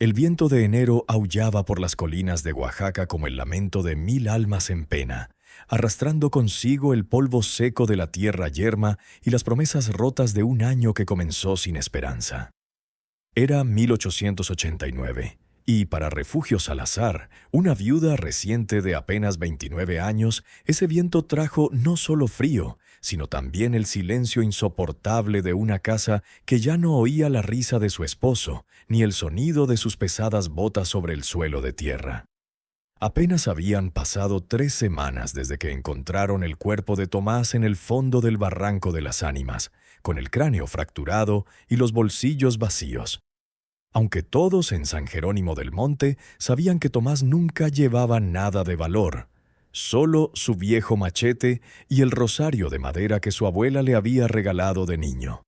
El viento de enero aullaba por las colinas de Oaxaca como el lamento de 1000 almas en pena, arrastrando consigo el polvo seco de la tierra yerma y las promesas rotas de un año que comenzó sin esperanza. Era 1889, y para Refugio Salazar, una viuda reciente de apenas 29 años, ese viento trajo no solo frío, sino también el silencio insoportable de una casa que ya no oía la risa de su esposo, ni el sonido de sus pesadas botas sobre el suelo de tierra. Apenas habían pasado 3 semanas desde que encontraron el cuerpo de Tomás en el fondo del Barranco de las Ánimas, con el cráneo fracturado y los bolsillos vacíos. Aunque todos en San Jerónimo del Monte sabían que Tomás nunca llevaba nada de valor, solo su viejo machete y el rosario de madera que su abuela le había regalado de niño.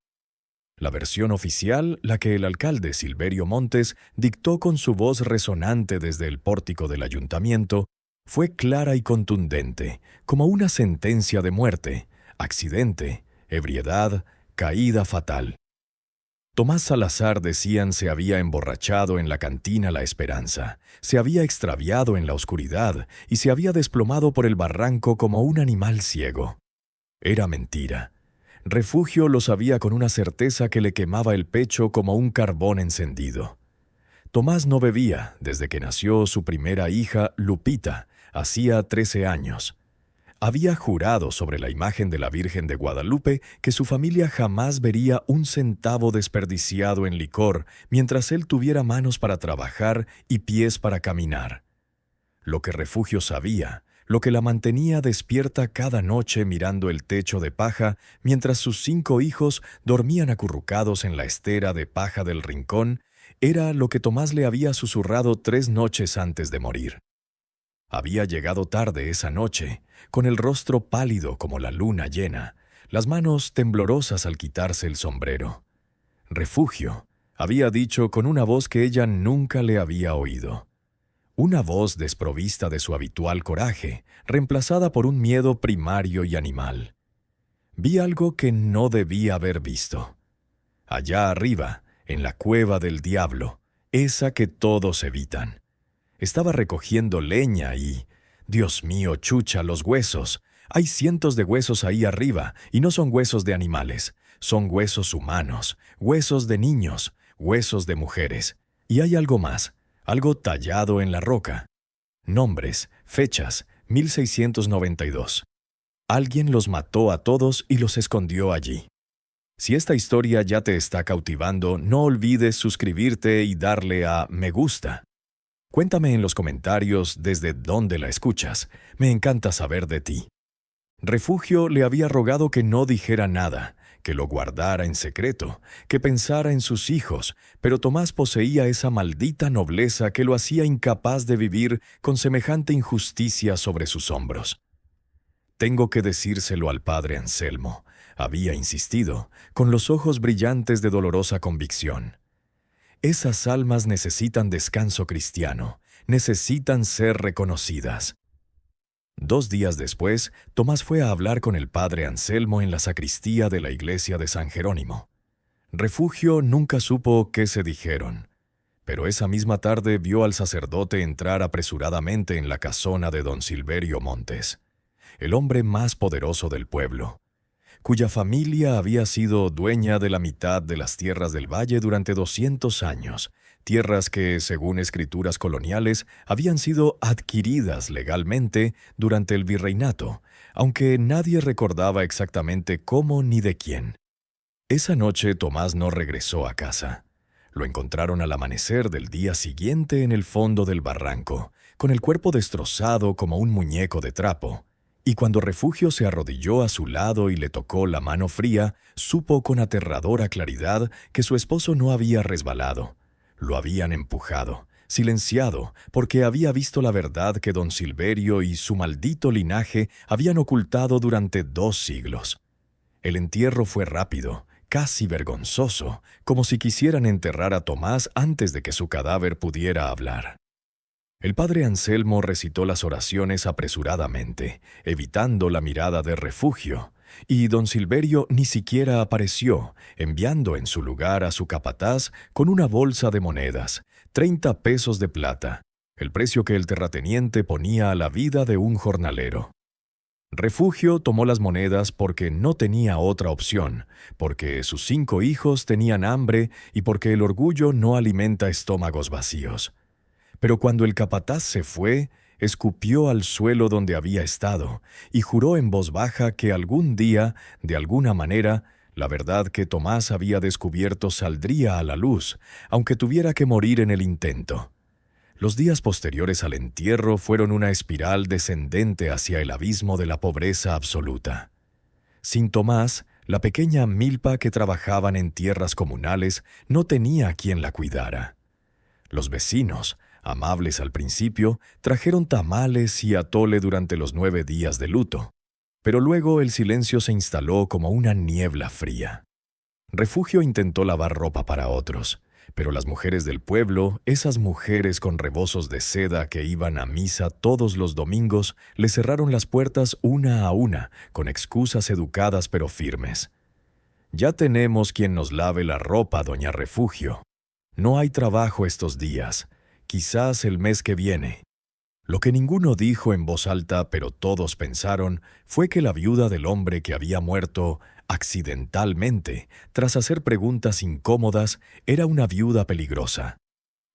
La versión oficial, la que el alcalde Silverio Montes dictó con su voz resonante desde el pórtico del ayuntamiento, fue clara y contundente, como una sentencia de muerte, accidente, ebriedad, caída fatal. Tomás Salazar, decían, se había emborrachado en la cantina La Esperanza, se había extraviado en la oscuridad y se había desplomado por el barranco como un animal ciego. Era mentira. Refugio lo sabía con una certeza que le quemaba el pecho como un carbón encendido. Tomás no bebía desde que nació su primera hija, Lupita, hacía 13 años. Había jurado sobre la imagen de la Virgen de Guadalupe que su familia jamás vería un centavo desperdiciado en licor mientras él tuviera manos para trabajar y pies para caminar. Lo que Refugio sabía, lo que la mantenía despierta cada noche mirando el techo de paja mientras sus 5 hijos dormían acurrucados en la estera de paja del rincón, era lo que Tomás le había susurrado 3 noches antes de morir. Había llegado tarde esa noche, con el rostro pálido como la luna llena, las manos temblorosas al quitarse el sombrero. Refugio, había dicho con una voz que ella nunca le había oído. Una voz desprovista de su habitual coraje, reemplazada por un miedo primario y animal. Vi algo que no debía haber visto. Allá arriba, en la cueva del diablo, esa que todos evitan. Estaba recogiendo leña y... Dios mío, Chucha, los huesos. Hay cientos de huesos ahí arriba, y no son huesos de animales. Son huesos humanos, huesos de niños, huesos de mujeres. Y hay algo más, algo tallado en la roca. Nombres, fechas, 1692. Alguien los mató a todos y los escondió allí. Si esta historia ya te está cautivando, no olvides suscribirte y darle a me gusta. Cuéntame en los comentarios desde dónde la escuchas. Me encanta saber de ti. Refugio le había rogado que no dijera nada, que lo guardara en secreto, que pensara en sus hijos, pero Tomás poseía esa maldita nobleza que lo hacía incapaz de vivir con semejante injusticia sobre sus hombros. Tengo que decírselo al padre Anselmo, había insistido, con los ojos brillantes de dolorosa convicción. Esas almas necesitan descanso cristiano, necesitan ser reconocidas. 2 días después, Tomás fue a hablar con el padre Anselmo en la sacristía de la iglesia de San Jerónimo. Refugio nunca supo qué se dijeron, pero esa misma tarde vio al sacerdote entrar apresuradamente en la casona de don Silverio Montes, el hombre más poderoso del pueblo, cuya familia había sido dueña de la mitad de las tierras del valle durante 200 años, tierras que, según escrituras coloniales, habían sido adquiridas legalmente durante el virreinato, aunque nadie recordaba exactamente cómo ni de quién. Esa noche Tomás no regresó a casa. Lo encontraron al amanecer del día siguiente en el fondo del barranco, con el cuerpo destrozado como un muñeco de trapo. Y cuando Refugio se arrodilló a su lado y le tocó la mano fría, supo con aterradora claridad que su esposo no había resbalado. Lo habían empujado, silenciado, porque había visto la verdad que don Silverio y su maldito linaje habían ocultado durante 2 siglos. El entierro fue rápido, casi vergonzoso, como si quisieran enterrar a Tomás antes de que su cadáver pudiera hablar. El padre Anselmo recitó las oraciones apresuradamente, evitando la mirada de Refugio, y don Silverio ni siquiera apareció, enviando en su lugar a su capataz con una bolsa de monedas, 30 pesos de plata, el precio que el terrateniente ponía a la vida de un jornalero. Refugio tomó las monedas porque no tenía otra opción, porque sus 5 hijos tenían hambre y porque el orgullo no alimenta estómagos vacíos. Pero cuando el capataz se fue, escupió al suelo donde había estado y juró en voz baja que algún día, de alguna manera, la verdad que Tomás había descubierto saldría a la luz, aunque tuviera que morir en el intento. Los días posteriores al entierro fueron una espiral descendente hacia el abismo de la pobreza absoluta. Sin Tomás, la pequeña milpa que trabajaban en tierras comunales no tenía quien la cuidara. Los vecinos, amables al principio, trajeron tamales y atole durante los 9 días de luto, pero luego el silencio se instaló como una niebla fría. Refugio intentó lavar ropa para otros, pero las mujeres del pueblo, esas mujeres con rebozos de seda que iban a misa todos los domingos, le cerraron las puertas una a una, con excusas educadas pero firmes. «Ya tenemos quien nos lave la ropa, doña Refugio. No hay trabajo estos días, quizás el mes que viene». Lo que ninguno dijo en voz alta, pero todos pensaron, fue que la viuda del hombre que había muerto accidentalmente, tras hacer preguntas incómodas, era una viuda peligrosa,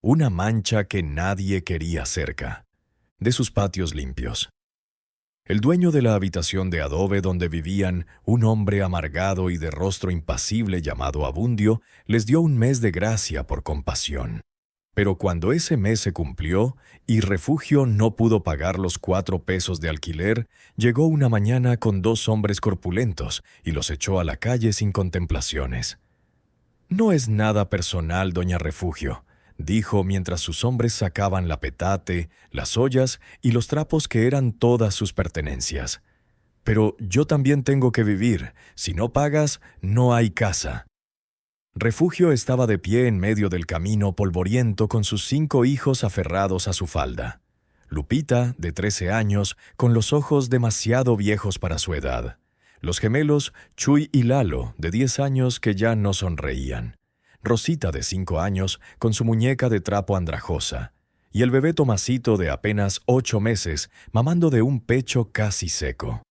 una mancha que nadie quería cerca de sus patios limpios. El dueño de la habitación de adobe donde vivían, un hombre amargado y de rostro impasible llamado Abundio, les dio un mes de gracia por compasión. Pero cuando ese mes se cumplió y Refugio no pudo pagar los 4 pesos de alquiler, llegó una mañana con 2 hombres corpulentos y los echó a la calle sin contemplaciones. «No es nada personal, doña Refugio», dijo mientras sus hombres sacaban la petate, las ollas y los trapos que eran todas sus pertenencias. «Pero yo también tengo que vivir. Si no pagas, no hay casa». Refugio estaba de pie en medio del camino polvoriento con sus 5 hijos aferrados a su falda. Lupita, de 13 años, con los ojos demasiado viejos para su edad. Los gemelos Chuy y Lalo, de 10 años, que ya no sonreían. Rosita, de 5 años, con su muñeca de trapo andrajosa. Y el bebé Tomasito, de apenas 8 meses, mamando de un pecho casi seco.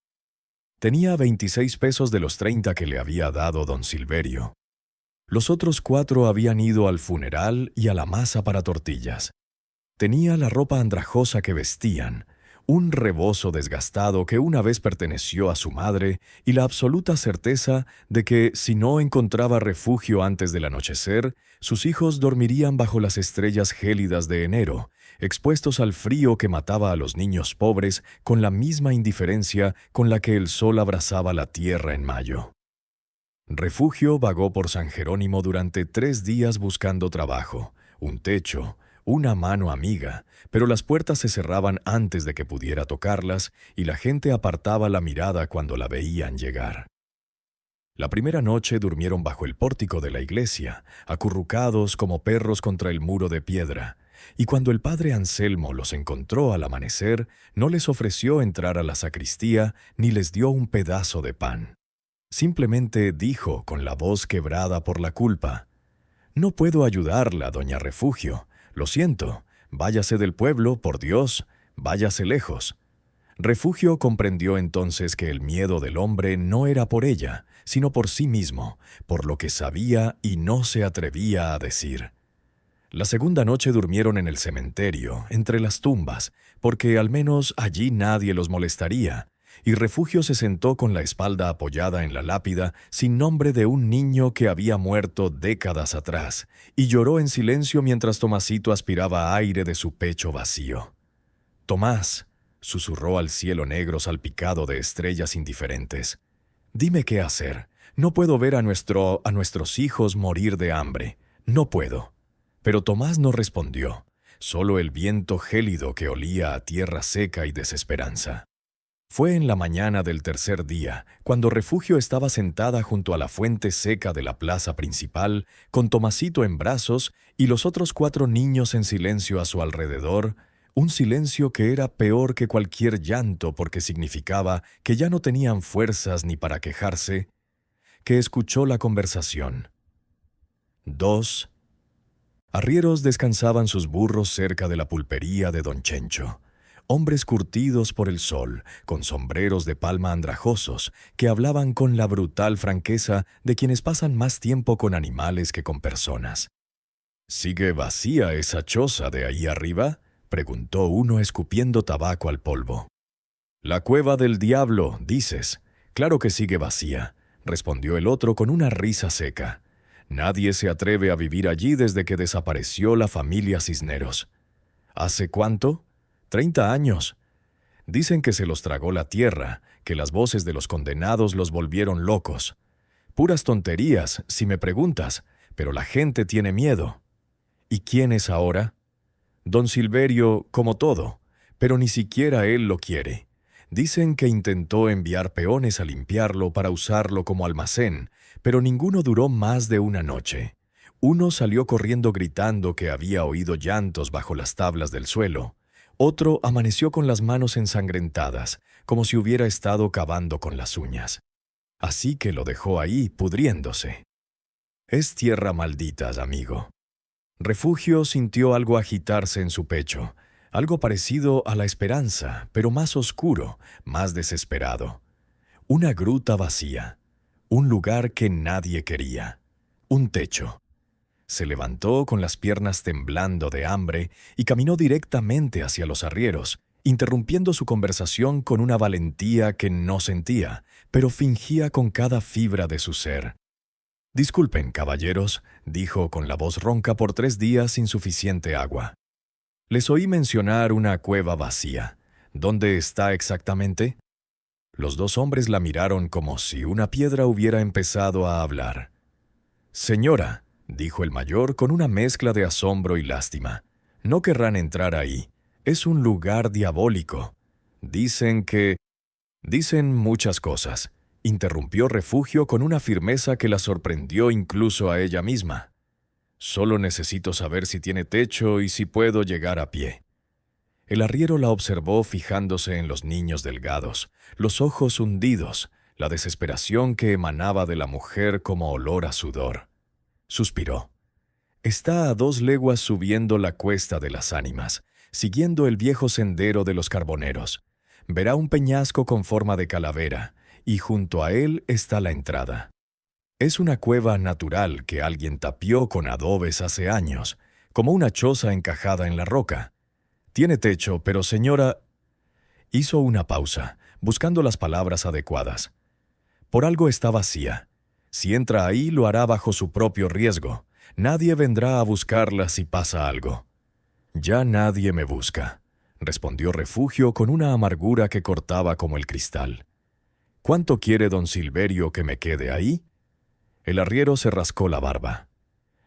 Tenía 26 pesos de los 30 que le había dado don Silverio. Los otros 4 habían ido al funeral y a la masa para tortillas. Tenía la ropa andrajosa que vestían, un rebozo desgastado que una vez perteneció a su madre y la absoluta certeza de que, si no encontraba refugio antes del anochecer, sus hijos dormirían bajo las estrellas gélidas de enero, expuestos al frío que mataba a los niños pobres con la misma indiferencia con la que el sol abrasaba la tierra en mayo. Refugio vagó por San Jerónimo durante 3 días buscando trabajo, un techo, una mano amiga, pero las puertas se cerraban antes de que pudiera tocarlas y la gente apartaba la mirada cuando la veían llegar. La primera noche durmieron bajo el pórtico de la iglesia, acurrucados como perros contra el muro de piedra, y cuando el padre Anselmo los encontró al amanecer, no les ofreció entrar a la sacristía ni les dio un pedazo de pan. Simplemente dijo con la voz quebrada por la culpa: «No puedo ayudarla, doña Refugio. Lo siento. Váyase del pueblo, por Dios. Váyase lejos». Refugio comprendió entonces que el miedo del hombre no era por ella, sino por sí mismo, por lo que sabía y no se atrevía a decir. La segunda noche durmieron en el cementerio, entre las tumbas, porque al menos allí nadie los molestaría, y Refugio se sentó con la espalda apoyada en la lápida sin nombre de un niño que había muerto décadas atrás, y lloró en silencio mientras Tomasito aspiraba aire de su pecho vacío. «Tomás», susurró al cielo negro salpicado de estrellas indiferentes, «dime qué hacer. No puedo ver a nuestros hijos morir de hambre. No puedo». Pero Tomás no respondió, solo el viento gélido que olía a tierra seca y desesperanza. Fue en la mañana del tercer día, cuando Refugio estaba sentada junto a la fuente seca de la plaza principal, con Tomasito en brazos y los otros 4 niños en silencio a su alrededor, un silencio que era peor que cualquier llanto porque significaba que ya no tenían fuerzas ni para quejarse, que escuchó la conversación. 2, Arrieros descansaban sus burros cerca de la pulpería de don Chencho. Hombres curtidos por el sol, con sombreros de palma andrajosos, que hablaban con la brutal franqueza de quienes pasan más tiempo con animales que con personas. —¿Sigue vacía esa choza de ahí arriba? —preguntó uno escupiendo tabaco al polvo. —La cueva del diablo, dices. Claro que sigue vacía —respondió el otro con una risa seca. Nadie se atreve a vivir allí desde que desapareció la familia Cisneros. ¿Hace cuánto? 30 años. Dicen que se los tragó la tierra, que las voces de los condenados los volvieron locos. Puras tonterías, si me preguntas, pero la gente tiene miedo. ¿Y quién es ahora? Don Silverio, como todo, pero ni siquiera él lo quiere. Dicen que intentó enviar peones a limpiarlo para usarlo como almacén, pero ninguno duró más de una noche. Uno salió corriendo gritando que había oído llantos bajo las tablas del suelo. Otro amaneció con las manos ensangrentadas, como si hubiera estado cavando con las uñas. Así que lo dejó ahí, pudriéndose. Es tierra maldita, amigo. Refugio sintió algo agitarse en su pecho, algo parecido a la esperanza, pero más oscuro, más desesperado. Una gruta vacía, un lugar que nadie quería, un techo. Se levantó con las piernas temblando de hambre y caminó directamente hacia los arrieros, interrumpiendo su conversación con una valentía que no sentía, pero fingía con cada fibra de su ser. «Disculpen, caballeros», dijo con la voz ronca por 3 días sin suficiente agua. «Les oí mencionar una cueva vacía. ¿Dónde está exactamente?» Los 2 hombres la miraron como si una piedra hubiera empezado a hablar. «Señora», dijo el mayor con una mezcla de asombro y lástima, «no querrán entrar ahí. Es un lugar diabólico. Dicen que...» «Dicen muchas cosas», interrumpió Refugio con una firmeza que la sorprendió incluso a ella misma. «Solo necesito saber si tiene techo y si puedo llegar a pie». El arriero la observó fijándose en los niños delgados, los ojos hundidos, la desesperación que emanaba de la mujer como olor a sudor. Suspiró. «Está a 2 leguas subiendo la cuesta de las ánimas, siguiendo el viejo sendero de los carboneros. Verá un peñasco con forma de calavera, y junto a él está la entrada. Es una cueva natural que alguien tapió con adobes hace años, como una choza encajada en la roca. Tiene techo, pero señora...» Hizo una pausa, buscando las palabras adecuadas. «Por algo está vacía. Si entra ahí, lo hará bajo su propio riesgo. Nadie vendrá a buscarla si pasa algo». «Ya nadie me busca», respondió Refugio con una amargura que cortaba como el cristal. «¿Cuánto quiere don Silverio que me quede ahí?» El arriero se rascó la barba.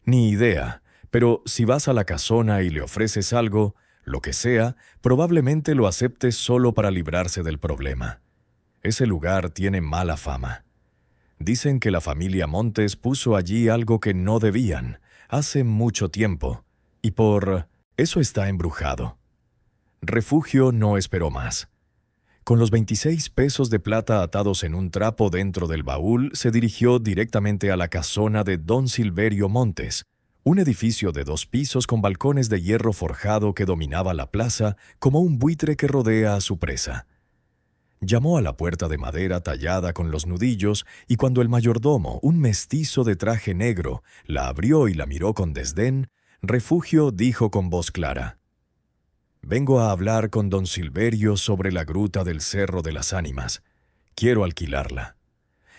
«Ni idea, pero si vas a la casona y le ofreces algo, lo que sea, probablemente lo acepte solo para librarse del problema. Ese lugar tiene mala fama. Dicen que la familia Montes puso allí algo que no debían, hace mucho tiempo, y por eso está embrujado». Refugio no esperó más. Con los 26 pesos de plata atados en un trapo dentro del baúl, se dirigió directamente a la casona de don Silverio Montes, un edificio de 2 pisos con balcones de hierro forjado que dominaba la plaza como un buitre que rodea a su presa. Llamó a la puerta de madera tallada con los nudillos y cuando el mayordomo, un mestizo de traje negro, la abrió y la miró con desdén, Refugio dijo con voz clara: «Vengo a hablar con don Silverio sobre la gruta del Cerro de las Ánimas. Quiero alquilarla».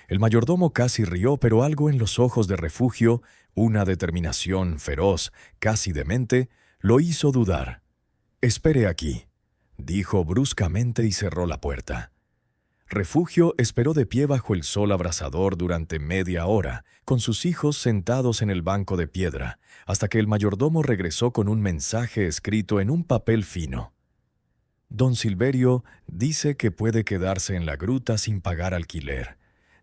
El mayordomo casi rió, pero algo en los ojos de Refugio, una determinación feroz, casi demente, lo hizo dudar. «Espere aquí», dijo bruscamente y cerró la puerta. Refugio esperó de pie bajo el sol abrasador durante media hora, con sus hijos sentados en el banco de piedra, hasta que el mayordomo regresó con un mensaje escrito en un papel fino. «Don Silverio dice que puede quedarse en la gruta sin pagar alquiler.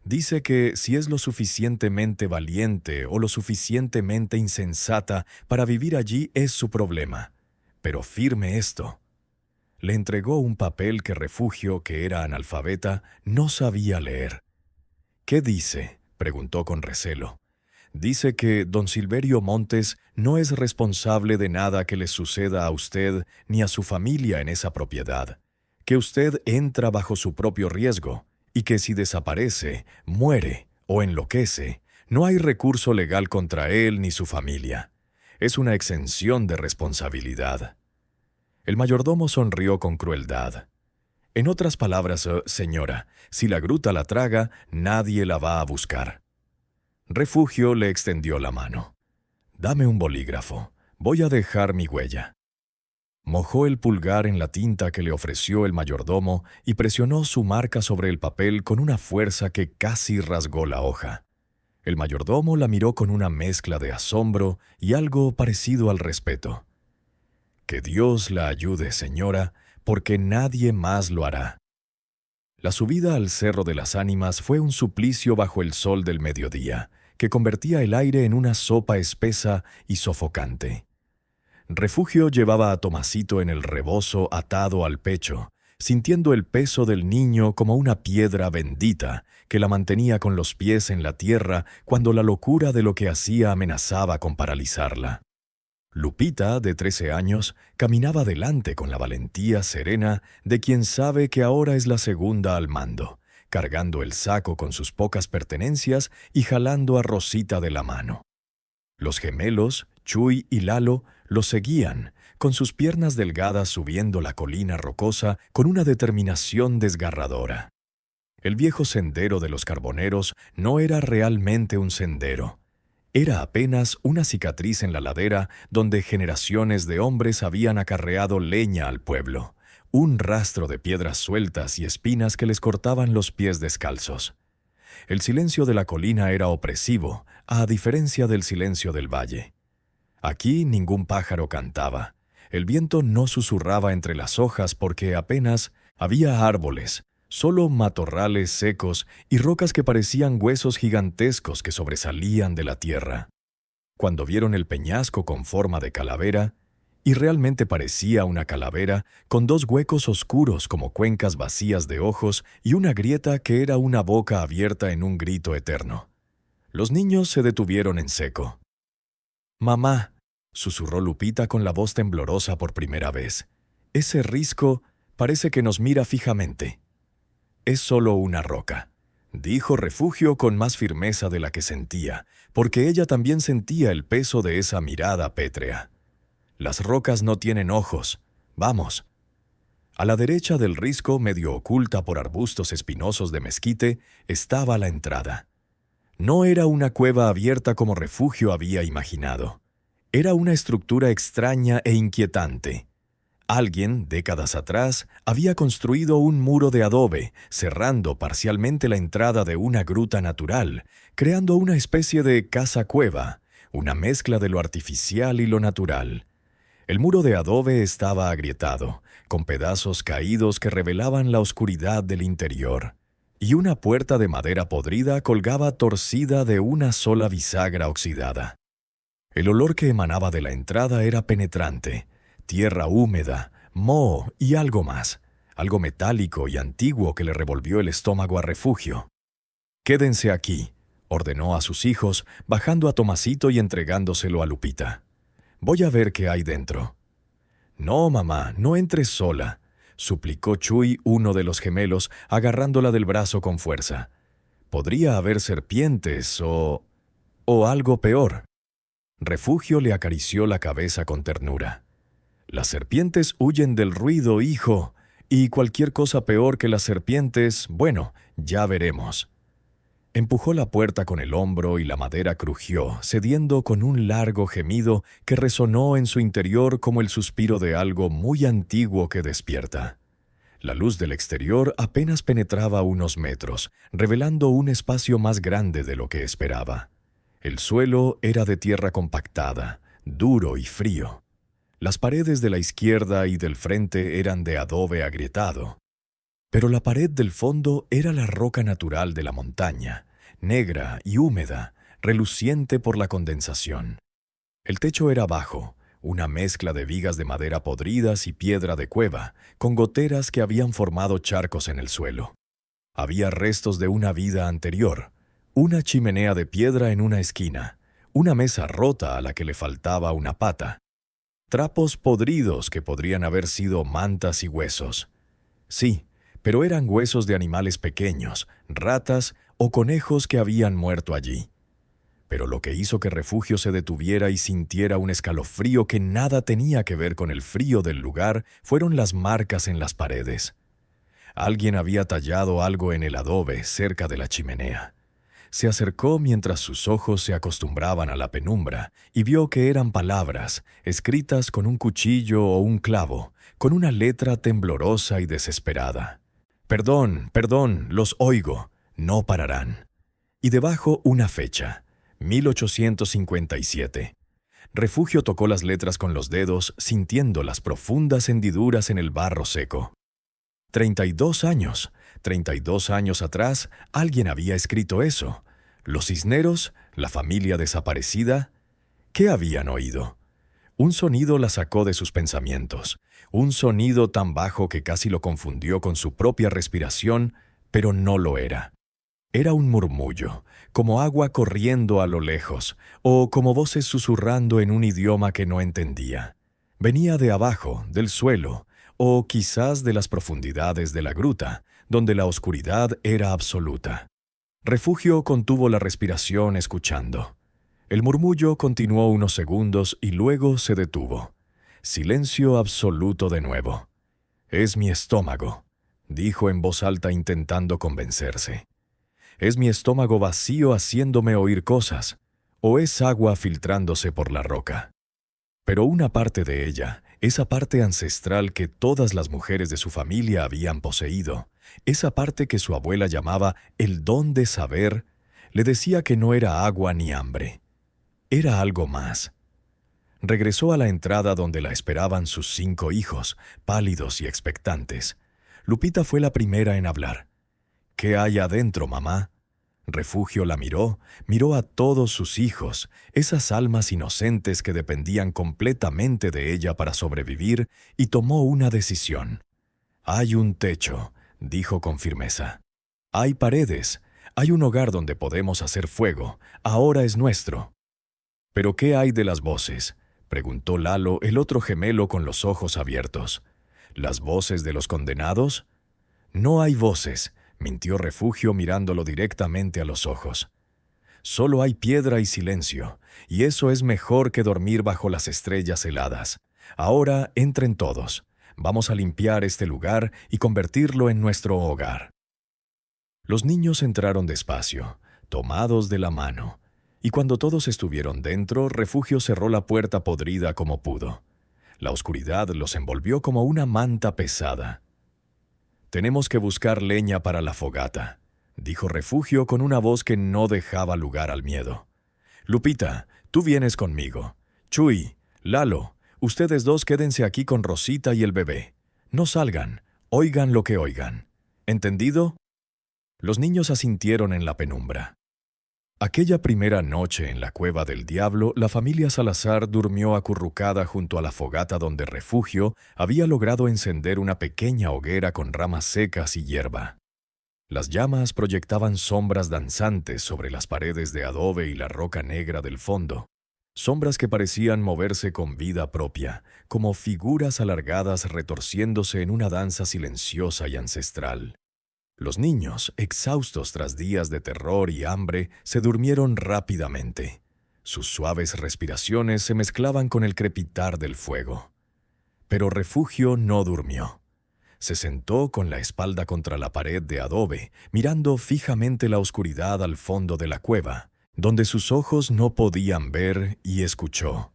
Dice que si es lo suficientemente valiente o lo suficientemente insensata para vivir allí es su problema. Pero firme esto». Le entregó un papel que Refugio, que era analfabeta, no sabía leer. «¿Qué dice?», preguntó con recelo. Dice que don Silverio Montes no es responsable de nada que le suceda a usted ni a su familia en esa propiedad, que usted entra bajo su propio riesgo y que si desaparece, muere o enloquece, no hay recurso legal contra él ni su familia. Es una exención de responsabilidad. El mayordomo sonrió con crueldad. En otras palabras, señora, si la gruta la traga, nadie la va a buscar. Refugio le extendió la mano. Dame un bolígrafo. Voy a dejar mi huella. Mojó el pulgar en la tinta que le ofreció el mayordomo y presionó su marca sobre el papel con una fuerza que casi rasgó la hoja. El mayordomo la miró con una mezcla de asombro y algo parecido al respeto. Que Dios la ayude, señora, porque nadie más lo hará. La subida al Cerro de las Ánimas fue un suplicio bajo el sol del mediodía, que convertía el aire en una sopa espesa y sofocante. Refugio llevaba a Tomasito en el rebozo atado al pecho, sintiendo el peso del niño como una piedra bendita que la mantenía con los pies en la tierra cuando la locura de lo que hacía amenazaba con paralizarla. Lupita, de 13 años, caminaba delante con la valentía serena de quien sabe que ahora es la segunda al mando, cargando el saco con sus pocas pertenencias y jalando a Rosita de la mano. Los gemelos, Chuy y Lalo, lo seguían, con sus piernas delgadas subiendo la colina rocosa con una determinación desgarradora. El viejo sendero de los carboneros no era realmente un sendero. Era apenas una cicatriz en la ladera donde generaciones de hombres habían acarreado leña al pueblo, un rastro de piedras sueltas y espinas que les cortaban los pies descalzos. El silencio de la colina era opresivo, a diferencia del silencio del valle. Aquí ningún pájaro cantaba. El viento no susurraba entre las hojas porque apenas había árboles, solo matorrales secos y rocas que parecían huesos gigantescos que sobresalían de la tierra. Cuando vieron el peñasco con forma de calavera, y realmente parecía una calavera, con dos huecos oscuros como cuencas vacías de ojos y una grieta que era una boca abierta en un grito eterno. Los niños se detuvieron en seco. «Mamá», susurró Lupita con la voz temblorosa por primera vez. «Ese risco parece que nos mira fijamente». «Es solo una roca», dijo Refugio con más firmeza de la que sentía, porque ella también sentía el peso de esa mirada pétrea. «Las rocas no tienen ojos. Vamos». A la derecha del risco, medio oculta por arbustos espinosos de mezquite, estaba la entrada. No era una cueva abierta como Refugio había imaginado. Era una estructura extraña e inquietante. Alguien, décadas atrás, había construido un muro de adobe, cerrando parcialmente la entrada de una gruta natural, creando una especie de casa-cueva, una mezcla de lo artificial y lo natural. El muro de adobe estaba agrietado, con pedazos caídos que revelaban la oscuridad del interior, y una puerta de madera podrida colgaba torcida de una sola bisagra oxidada. El olor que emanaba de la entrada era penetrante, tierra húmeda, moho y algo más, algo metálico y antiguo que le revolvió el estómago a Refugio. «Quédense aquí», ordenó a sus hijos, bajando a Tomasito y entregándoselo a Lupita. «Voy a ver qué hay dentro». «No, mamá, no entres sola», suplicó Chuy, uno de los gemelos, agarrándola del brazo con fuerza. «Podría haber serpientes o algo peor». Refugio le acarició la cabeza con ternura. «Las serpientes huyen del ruido, hijo, y cualquier cosa peor que las serpientes, bueno, ya veremos». Empujó la puerta con el hombro y la madera crujió, cediendo con un largo gemido que resonó en su interior como el suspiro de algo muy antiguo que despierta. La luz del exterior apenas penetraba unos metros, revelando un espacio más grande de lo que esperaba. El suelo era de tierra compactada, duro y frío. Las paredes de la izquierda y del frente eran de adobe agrietado. Pero la pared del fondo era la roca natural de la montaña, negra y húmeda, reluciente por la condensación. El techo era bajo, una mezcla de vigas de madera podridas y piedra de cueva, con goteras que habían formado charcos en el suelo. Había restos de una vida anterior, una chimenea de piedra en una esquina, una mesa rota a la que le faltaba una pata, trapos podridos que podrían haber sido mantas y huesos. Sí, pero eran huesos de animales pequeños, ratas o conejos que habían muerto allí. Pero lo que hizo que Refugio se detuviera y sintiera un escalofrío que nada tenía que ver con el frío del lugar fueron las marcas en las paredes. Alguien había tallado algo en el adobe cerca de la chimenea. Se acercó mientras sus ojos se acostumbraban a la penumbra y vio que eran palabras, escritas con un cuchillo o un clavo, con una letra temblorosa y desesperada. «Perdón, perdón, los oigo, no pararán». Y debajo una fecha, 1857. Refugio tocó las letras con los dedos, sintiendo las profundas hendiduras en el barro seco. 32 años. 32 años atrás, alguien había escrito eso. ¿Los Cisneros? ¿La familia desaparecida? ¿Qué habían oído? Un sonido la sacó de sus pensamientos. Un sonido tan bajo que casi lo confundió con su propia respiración, pero no lo era. Era un murmullo, como agua corriendo a lo lejos, o como voces susurrando en un idioma que no entendía. Venía de abajo, del suelo, o quizás de las profundidades de la gruta, donde la oscuridad era absoluta. Refugio contuvo la respiración escuchando. El murmullo continuó unos segundos y luego se detuvo. Silencio absoluto de nuevo. «Es mi estómago», dijo en voz alta intentando convencerse. «Es mi estómago vacío haciéndome oír cosas, o es agua filtrándose por la roca». Pero una parte de ella, esa parte ancestral que todas las mujeres de su familia habían poseído, esa parte que su abuela llamaba el don de saber, le decía que no era agua ni hambre. Era algo más. Regresó a la entrada donde la esperaban sus 5 hijos, pálidos y expectantes. Lupita fue la primera en hablar. «¿Qué hay adentro, mamá?» Refugio la miró a todos sus hijos, esas almas inocentes que dependían completamente de ella para sobrevivir, y tomó una decisión. «Hay un techo», dijo con firmeza. «Hay paredes, hay un hogar donde podemos hacer fuego, ahora es nuestro». «¿Pero qué hay de las voces?», preguntó Lalo, el otro gemelo con los ojos abiertos. «¿Las voces de los condenados?» «No hay voces», mintió Refugio mirándolo directamente a los ojos. «Solo hay piedra y silencio, y eso es mejor que dormir bajo las estrellas heladas. Ahora entren todos. Vamos a limpiar este lugar y convertirlo en nuestro hogar». Los niños entraron despacio, tomados de la mano, y cuando todos estuvieron dentro, Refugio cerró la puerta podrida como pudo. La oscuridad los envolvió como una manta pesada. «Tenemos que buscar leña para la fogata», dijo Refugio con una voz que no dejaba lugar al miedo. «Lupita, tú vienes conmigo. Chuy, Lalo, ustedes dos quédense aquí con Rosita y el bebé. No salgan, oigan lo que oigan. ¿Entendido?» Los niños asintieron en la penumbra. Aquella primera noche en la Cueva del Diablo, la familia Salazar durmió acurrucada junto a la fogata donde Refugio había logrado encender una pequeña hoguera con ramas secas y hierba. Las llamas proyectaban sombras danzantes sobre las paredes de adobe y la roca negra del fondo, sombras que parecían moverse con vida propia, como figuras alargadas retorciéndose en una danza silenciosa y ancestral. Los niños, exhaustos tras días de terror y hambre, se durmieron rápidamente. Sus suaves respiraciones se mezclaban con el crepitar del fuego. Pero Refugio no durmió. Se sentó con la espalda contra la pared de adobe, mirando fijamente la oscuridad al fondo de la cueva, donde sus ojos no podían ver, y escuchó.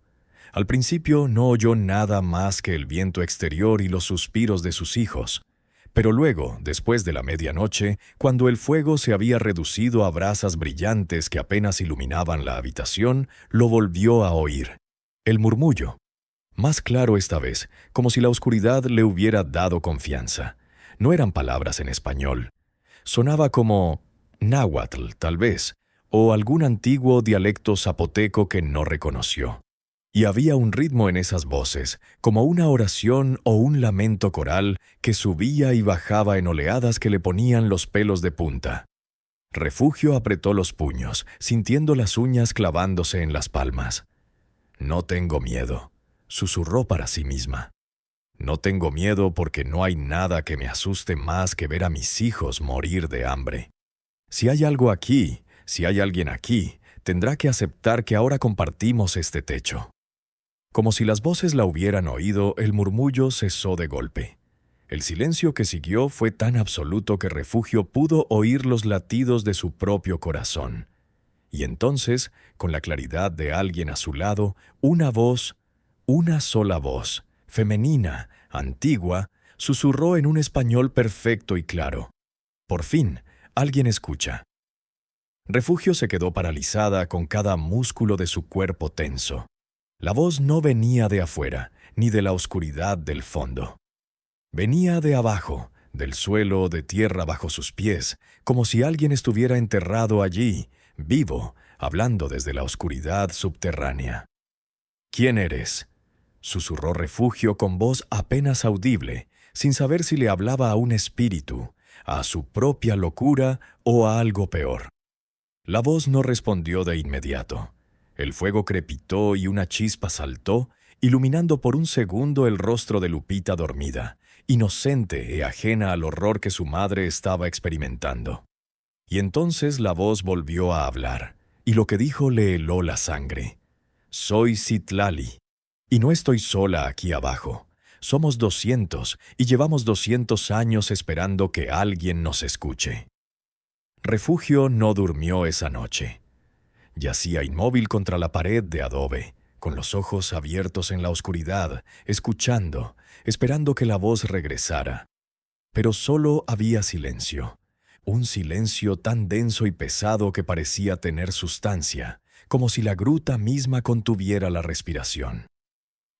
Al principio no oyó nada más que el viento exterior y los suspiros de sus hijos. Pero luego, después de la medianoche, cuando el fuego se había reducido a brasas brillantes que apenas iluminaban la habitación, lo volvió a oír. El murmullo. Más claro esta vez, como si la oscuridad le hubiera dado confianza. No eran palabras en español. Sonaba como náhuatl, tal vez, o algún antiguo dialecto zapoteco que no reconoció. Y había un ritmo en esas voces, como una oración o un lamento coral que subía y bajaba en oleadas que le ponían los pelos de punta. Refugio apretó los puños, sintiendo las uñas clavándose en las palmas. «No tengo miedo», susurró para sí misma. «No tengo miedo porque no hay nada que me asuste más que ver a mis hijos morir de hambre. Si hay algo aquí, si hay alguien aquí, tendrá que aceptar que ahora compartimos este techo». Como si las voces la hubieran oído, el murmullo cesó de golpe. El silencio que siguió fue tan absoluto que Refugio pudo oír los latidos de su propio corazón. Y entonces, con la claridad de alguien a su lado, una voz, una sola voz, femenina, antigua, susurró en un español perfecto y claro. Por fin, alguien escucha. Refugio se quedó paralizada con cada músculo de su cuerpo tenso. La voz no venía de afuera, ni de la oscuridad del fondo. Venía de abajo, del suelo de tierra bajo sus pies, como si alguien estuviera enterrado allí, vivo, hablando desde la oscuridad subterránea. «¿Quién eres?», susurró Refugio con voz apenas audible, sin saber si le hablaba a un espíritu, a su propia locura o a algo peor. La voz no respondió de inmediato. El fuego crepitó y una chispa saltó, iluminando por un segundo el rostro de Lupita dormida, inocente e ajena al horror que su madre estaba experimentando. Y entonces la voz volvió a hablar, y lo que dijo le heló la sangre. «Soy Citlali, y no estoy sola aquí abajo. Somos 200, y llevamos 200 años esperando que alguien nos escuche». Refugio no durmió esa noche. Yacía inmóvil contra la pared de adobe, con los ojos abiertos en la oscuridad, escuchando, esperando que la voz regresara. Pero solo había silencio, un silencio tan denso y pesado que parecía tener sustancia, como si la gruta misma contuviera la respiración.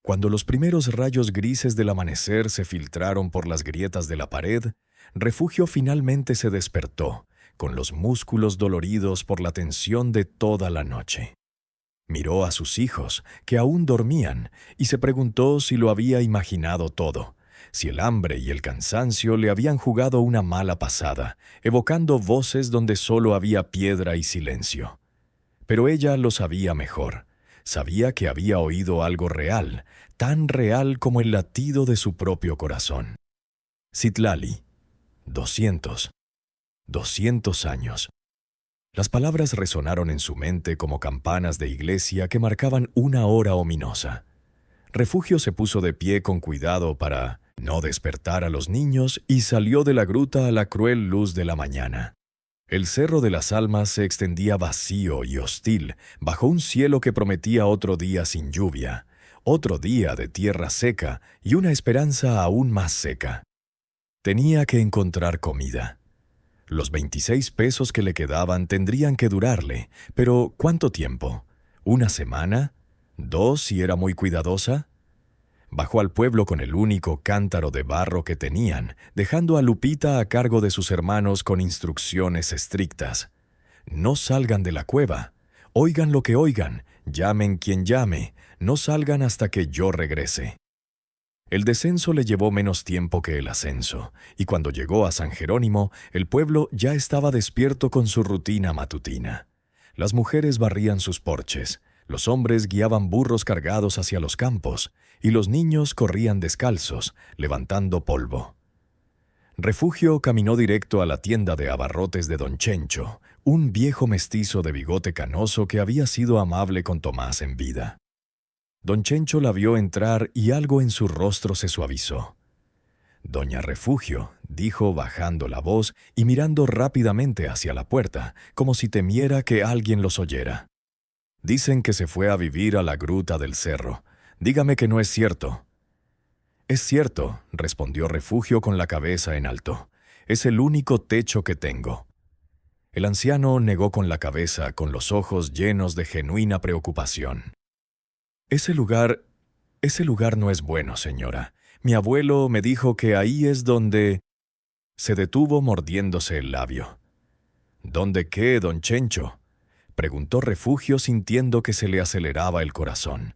Cuando los primeros rayos grises del amanecer se filtraron por las grietas de la pared, Refugio finalmente se despertó, con los músculos doloridos por la tensión de toda la noche. Miró a sus hijos, que aún dormían, y se preguntó si lo había imaginado todo, si el hambre y el cansancio le habían jugado una mala pasada, evocando voces donde solo había piedra y silencio. Pero ella lo sabía mejor. Sabía que había oído algo real, tan real como el latido de su propio corazón. Citlali, 200 años. Las palabras resonaron en su mente como campanas de iglesia que marcaban una hora ominosa. Refugio se puso de pie con cuidado para no despertar a los niños y salió de la gruta a la cruel luz de la mañana. El Cerro de las Almas se extendía vacío y hostil bajo un cielo que prometía otro día sin lluvia, otro día de tierra seca y una esperanza aún más seca. Tenía que encontrar comida. Los 26 pesos que le quedaban tendrían que durarle, pero ¿cuánto tiempo? ¿Una semana? ¿2 si era muy cuidadosa? Bajó al pueblo con el único cántaro de barro que tenían, dejando a Lupita a cargo de sus hermanos con instrucciones estrictas. No salgan de la cueva. Oigan lo que oigan, llamen quien llame, no salgan hasta que yo regrese. El descenso le llevó menos tiempo que el ascenso, y cuando llegó a San Jerónimo, el pueblo ya estaba despierto con su rutina matutina. Las mujeres barrían sus porches, los hombres guiaban burros cargados hacia los campos, y los niños corrían descalzos, levantando polvo. Refugio caminó directo a la tienda de abarrotes de don Chencho, un viejo mestizo de bigote canoso que había sido amable con Tomás en vida. Don Chencho la vio entrar y algo en su rostro se suavizó. «Doña Refugio», dijo bajando la voz y mirando rápidamente hacia la puerta, como si temiera que alguien los oyera. «Dicen que se fue a vivir a la gruta del cerro. Dígame que no es cierto». «Es cierto», respondió Refugio con la cabeza en alto. «Es el único techo que tengo». El anciano negó con la cabeza, con los ojos llenos de genuina preocupación. Ese lugar no es bueno, señora. Mi abuelo me dijo que ahí es donde...» Se detuvo mordiéndose el labio. «¿Dónde qué, don Chencho?», preguntó Refugio sintiendo que se le aceleraba el corazón.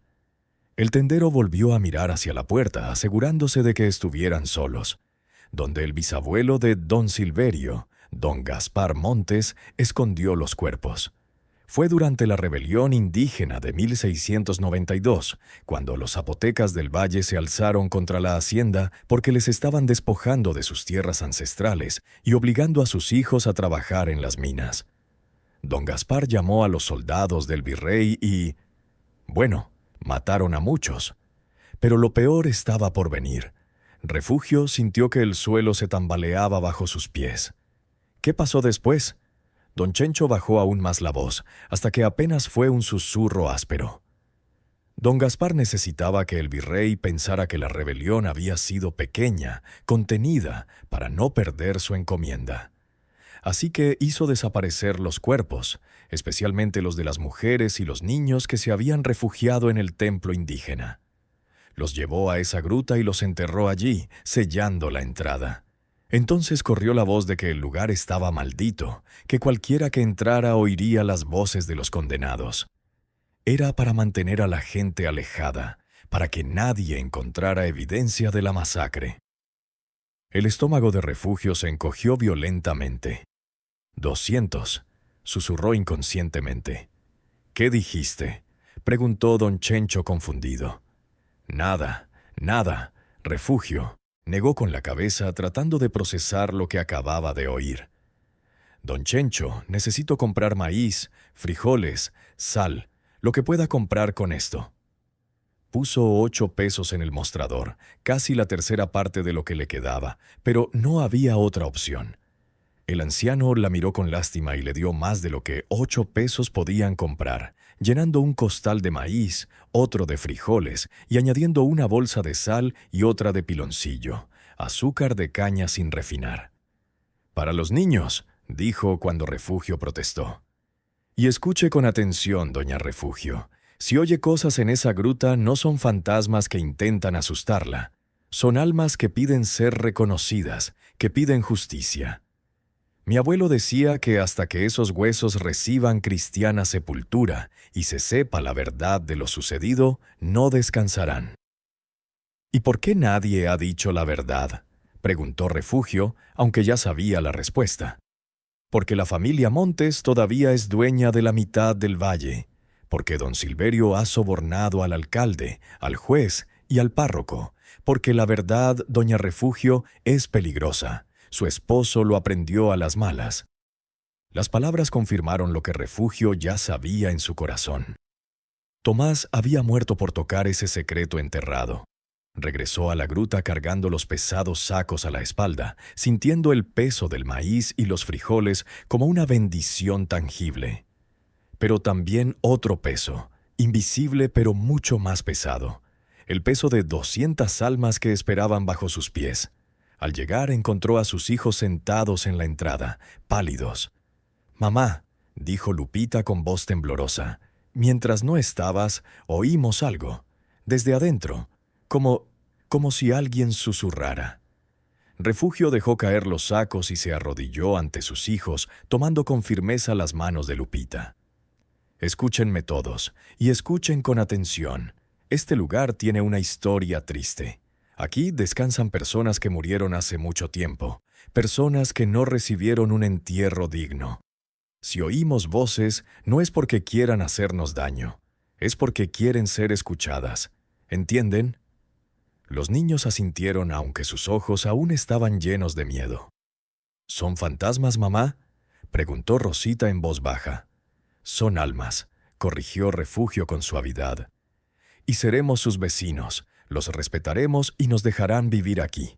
El tendero volvió a mirar hacia la puerta, asegurándose de que estuvieran solos. «Donde el bisabuelo de don Silverio, don Gaspar Montes escondió los cuerpos. Fue durante la rebelión indígena de 1692, cuando los zapotecas del valle se alzaron contra la hacienda porque les estaban despojando de sus tierras ancestrales y obligando a sus hijos a trabajar en las minas. Don Gaspar llamó a los soldados del virrey y, bueno, mataron a muchos. Pero lo peor estaba por venir. Refugio sintió que el suelo se tambaleaba bajo sus pies. ¿Qué pasó después? Don Chencho bajó aún más la voz, hasta que apenas fue un susurro áspero. Don Gaspar necesitaba que el virrey pensara que la rebelión había sido pequeña, contenida, para no perder su encomienda. Así que hizo desaparecer los cuerpos, especialmente los de las mujeres y los niños que se habían refugiado en el templo indígena. Los llevó a esa gruta y los enterró allí, sellando la entrada. Entonces corrió la voz de que el lugar estaba maldito, que cualquiera que entrara oiría las voces de los condenados. Era para mantener a la gente alejada, para que nadie encontrara evidencia de la masacre. El estómago de Refugio se encogió violentamente. 200, susurró inconscientemente. ¿Qué dijiste?, preguntó don Chencho confundido. Nada, nada, Refugio, negó con la cabeza tratando de procesar lo que acababa de oír. Don Chencho, necesito comprar maíz, frijoles, sal, lo que pueda comprar con esto. Puso 8 pesos en el mostrador, casi la tercera parte de lo que le quedaba, pero no había otra opción. El anciano la miró con lástima y le dio más de lo que 8 pesos podían comprar, llenando un costal de maíz, otro de frijoles y añadiendo una bolsa de sal y otra de piloncillo, azúcar de caña sin refinar. «Para los niños», dijo cuando Refugio protestó. «Y escuche con atención, doña Refugio. Si oye cosas en esa gruta, no son fantasmas que intentan asustarla. Son almas que piden ser reconocidas, que piden justicia. Mi abuelo decía que hasta que esos huesos reciban cristiana sepultura y se sepa la verdad de lo sucedido, no descansarán». «¿Y por qué nadie ha dicho la verdad?», preguntó Refugio, aunque ya sabía la respuesta. «Porque la familia Montes todavía es dueña de la mitad del valle, porque don Silverio ha sobornado al alcalde, al juez y al párroco, porque la verdad, doña Refugio, es peligrosa. Su esposo lo aprendió a las malas». Las palabras confirmaron lo que Refugio ya sabía en su corazón. Tomás había muerto por tocar ese secreto enterrado. Regresó a la gruta cargando los pesados sacos a la espalda, sintiendo el peso del maíz y los frijoles como una bendición tangible. Pero también otro peso, invisible pero mucho más pesado, el peso de 200 almas que esperaban bajo sus pies. Al llegar encontró a sus hijos sentados en la entrada, pálidos. «Mamá», dijo Lupita con voz temblorosa, «mientras no estabas, oímos algo, desde adentro, como si alguien susurrara». Refugio dejó caer los sacos y se arrodilló ante sus hijos, tomando con firmeza las manos de Lupita. «Escúchenme todos, y escuchen con atención. Este lugar tiene una historia triste. Aquí descansan personas que murieron hace mucho tiempo, personas que no recibieron un entierro digno. Si oímos voces, no es porque quieran hacernos daño, es porque quieren ser escuchadas. ¿Entienden?». Los niños asintieron aunque sus ojos aún estaban llenos de miedo. «¿Son fantasmas, mamá?», preguntó Rosita en voz baja. «Son almas», corrigió Refugio con suavidad. «Y seremos sus vecinos. Los respetaremos y nos dejarán vivir aquí».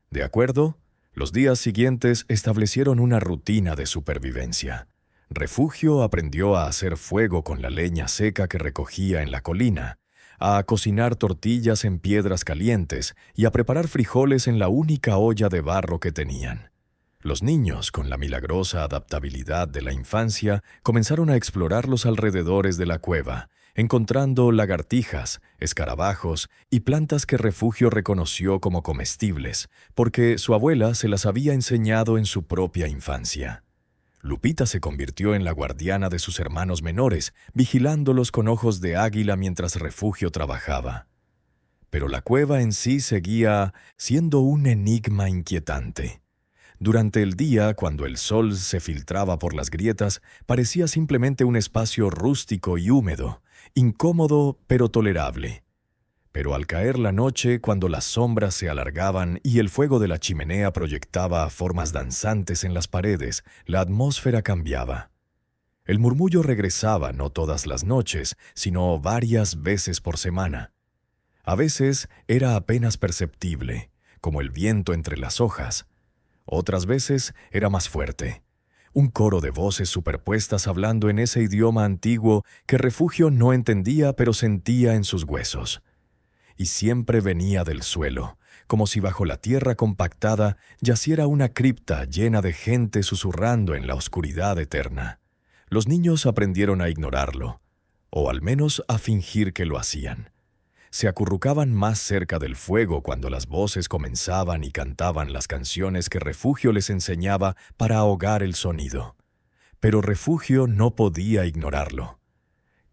¿De acuerdo? Los días siguientes establecieron una rutina de supervivencia. Refugio aprendió a hacer fuego con la leña seca que recogía en la colina, a cocinar tortillas en piedras calientes y a preparar frijoles en la única olla de barro que tenían. Los niños, con la milagrosa adaptabilidad de la infancia, comenzaron a explorar los alrededores de la cueva, encontrando lagartijas, escarabajos y plantas que Refugio reconoció como comestibles, porque su abuela se las había enseñado en su propia infancia. Lupita se convirtió en la guardiana de sus hermanos menores, vigilándolos con ojos de águila mientras Refugio trabajaba. Pero la cueva en sí seguía siendo un enigma inquietante. Durante el día, cuando el sol se filtraba por las grietas, parecía simplemente un espacio rústico y húmedo, incómodo pero tolerable. Pero al caer la noche, cuando las sombras se alargaban y el fuego de la chimenea proyectaba formas danzantes en las paredes, la atmósfera cambiaba. El murmullo regresaba no todas las noches, sino varias veces por semana. A veces era apenas perceptible, como el viento entre las hojas. Otras veces era más fuerte. Un coro de voces superpuestas hablando en ese idioma antiguo que Refugio no entendía pero sentía en sus huesos. Y siempre venía del suelo, como si bajo la tierra compactada yaciera una cripta llena de gente susurrando en la oscuridad eterna. Los niños aprendieron a ignorarlo, o al menos a fingir que lo hacían. Se acurrucaban más cerca del fuego cuando las voces comenzaban y cantaban las canciones que Refugio les enseñaba para ahogar el sonido. Pero Refugio no podía ignorarlo.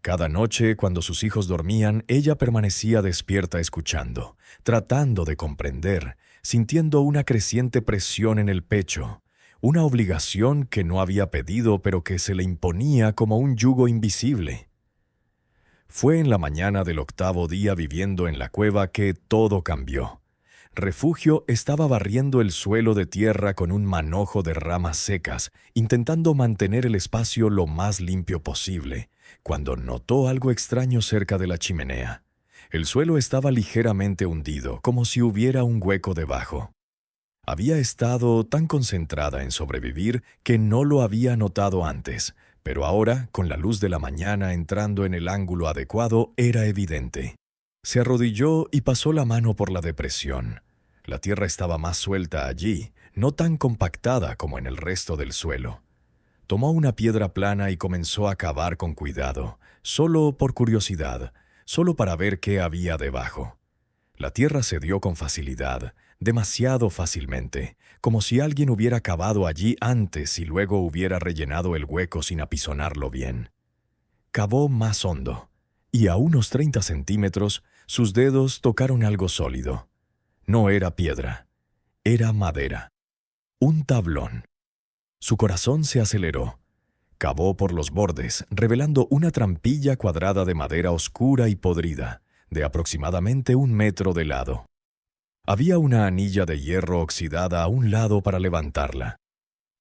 Cada noche, cuando sus hijos dormían, ella permanecía despierta escuchando, tratando de comprender, sintiendo una creciente presión en el pecho, una obligación que no había pedido pero que se le imponía como un yugo invisible. Fue en la mañana del 8.º día viviendo en la cueva que todo cambió. Refugio estaba barriendo el suelo de tierra con un manojo de ramas secas, intentando mantener el espacio lo más limpio posible, cuando notó algo extraño cerca de la chimenea. El suelo estaba ligeramente hundido, como si hubiera un hueco debajo. Había estado tan concentrada en sobrevivir que no lo había notado antes, pero ahora, con la luz de la mañana entrando en el ángulo adecuado, era evidente. Se arrodilló y pasó la mano por la depresión. La tierra estaba más suelta allí, no tan compactada como en el resto del suelo. Tomó una piedra plana y comenzó a cavar con cuidado, solo por curiosidad, solo para ver qué había debajo. La tierra cedió con facilidad, demasiado fácilmente, como si alguien hubiera cavado allí antes y luego hubiera rellenado el hueco sin apisonarlo bien. Cavó más hondo, y a unos 30 centímetros, sus dedos tocaron algo sólido. No era piedra, era madera. Un tablón. Su corazón se aceleró. Cavó por los bordes, revelando una trampilla cuadrada de madera oscura y podrida, de aproximadamente 1 metro de lado. Había una anilla de hierro oxidada a un lado para levantarla.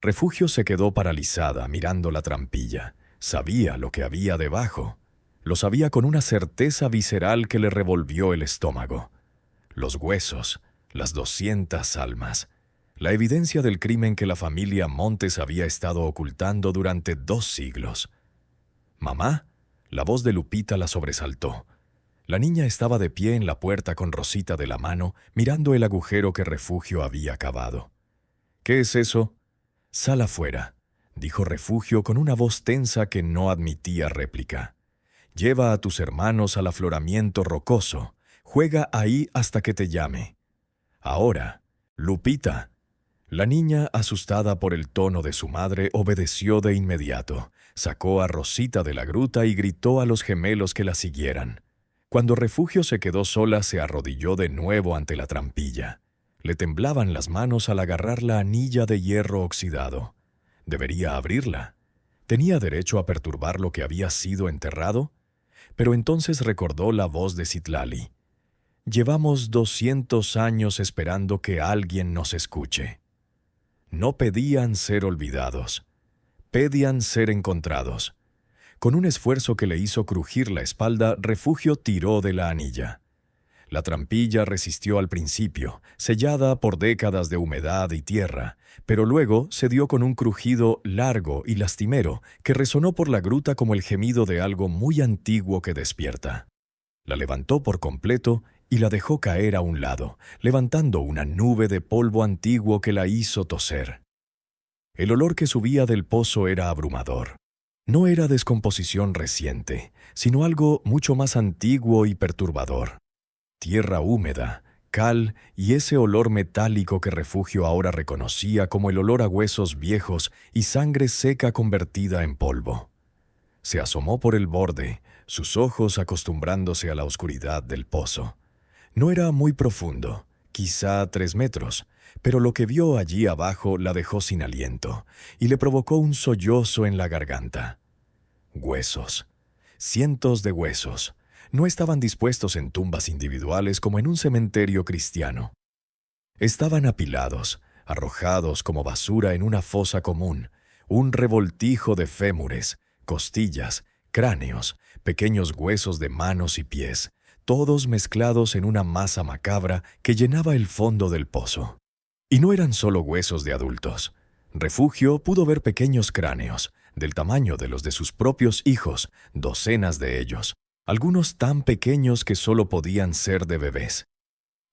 Refugio se quedó paralizada mirando la trampilla. Sabía lo que había debajo. Lo sabía con una certeza visceral que le revolvió el estómago. Los huesos, las 200 almas, la evidencia del crimen que la familia Montes había estado ocultando durante 2 siglos. «¿Mamá?», la voz de Lupita la sobresaltó. La niña estaba de pie en la puerta con Rosita de la mano, mirando el agujero que Refugio había cavado. «¿Qué es eso?». «Sal afuera», dijo Refugio con una voz tensa que no admitía réplica. «Lleva a tus hermanos al afloramiento rocoso. Juega ahí hasta que te llame. Ahora, Lupita». La niña, asustada por el tono de su madre, obedeció de inmediato. Sacó a Rosita de la gruta y gritó a los gemelos que la siguieran. Cuando Refugio se quedó sola, se arrodilló de nuevo ante la trampilla. Le temblaban las manos al agarrar la anilla de hierro oxidado. ¿Debería abrirla? ¿Tenía derecho a perturbar lo que había sido enterrado? Pero entonces recordó la voz de Citlali. «Llevamos 200 años esperando que alguien nos escuche». No pedían ser olvidados, pedían ser encontrados. Con un esfuerzo que le hizo crujir la espalda, Refugio tiró de la anilla. La trampilla resistió al principio, sellada por décadas de humedad y tierra, pero luego se dio con un crujido largo y lastimero que resonó por la gruta como el gemido de algo muy antiguo que despierta. La levantó por completo y la dejó caer a un lado, levantando una nube de polvo antiguo que la hizo toser. El olor que subía del pozo era abrumador. No era descomposición reciente, sino algo mucho más antiguo y perturbador. Tierra húmeda, cal y ese olor metálico que Refugio ahora reconocía como el olor a huesos viejos y sangre seca convertida en polvo. Se asomó por el borde, sus ojos acostumbrándose a la oscuridad del pozo. No era muy profundo, quizá 3 metros, pero lo que vio allí abajo la dejó sin aliento y le provocó un sollozo en la garganta. Huesos. Cientos de huesos. No estaban dispuestos en tumbas individuales como en un cementerio cristiano. Estaban apilados, arrojados como basura en una fosa común, un revoltijo de fémures, costillas, cráneos, pequeños huesos de manos y pies, todos mezclados en una masa macabra que llenaba el fondo del pozo. Y no eran solo huesos de adultos. Refugio pudo ver pequeños cráneos, del tamaño de los de sus propios hijos, docenas de ellos, algunos tan pequeños que solo podían ser de bebés.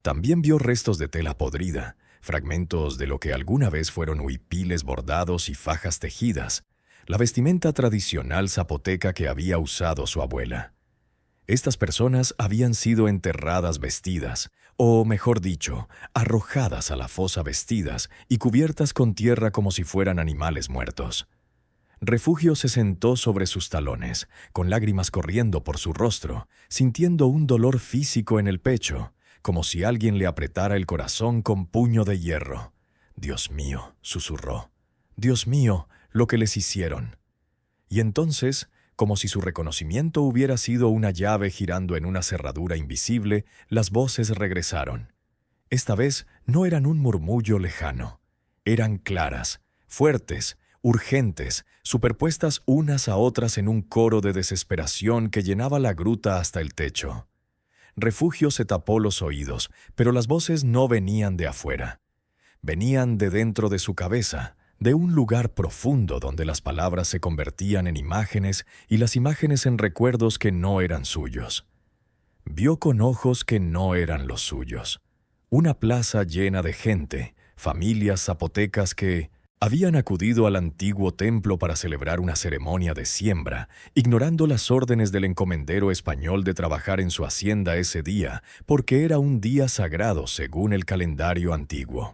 También vio restos de tela podrida, fragmentos de lo que alguna vez fueron huipiles bordados y fajas tejidas, la vestimenta tradicional zapoteca que había usado su abuela. Estas personas habían sido enterradas vestidas, o mejor dicho, arrojadas a la fosa vestidas y cubiertas con tierra como si fueran animales muertos. Refugio se sentó sobre sus talones, con lágrimas corriendo por su rostro, sintiendo un dolor físico en el pecho, como si alguien le apretara el corazón con puño de hierro. «Dios mío», susurró, «Dios mío, lo que les hicieron». Y entonces, como si su reconocimiento hubiera sido una llave girando en una cerradura invisible, las voces regresaron. Esta vez no eran un murmullo lejano. Eran claras, fuertes, urgentes, superpuestas unas a otras en un coro de desesperación que llenaba la gruta hasta el techo. Refugio se tapó los oídos, pero las voces no venían de afuera. Venían de dentro de su cabeza, de un lugar profundo donde las palabras se convertían en imágenes y las imágenes en recuerdos que no eran suyos. Vio con ojos que no eran los suyos. Una plaza llena de gente, familias zapotecas que habían acudido al antiguo templo para celebrar una ceremonia de siembra, ignorando las órdenes del encomendero español de trabajar en su hacienda ese día, porque era un día sagrado según el calendario antiguo.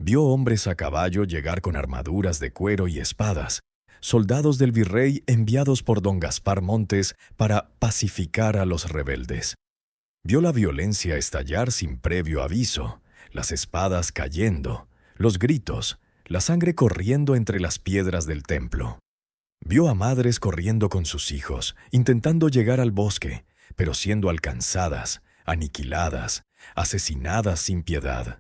Vio hombres a caballo llegar con armaduras de cuero y espadas, soldados del virrey enviados por don Gaspar Montes para pacificar a los rebeldes. Vio la violencia estallar sin previo aviso, las espadas cayendo, los gritos, la sangre corriendo entre las piedras del templo. Vio a madres corriendo con sus hijos, intentando llegar al bosque, pero siendo alcanzadas, aniquiladas, asesinadas sin piedad.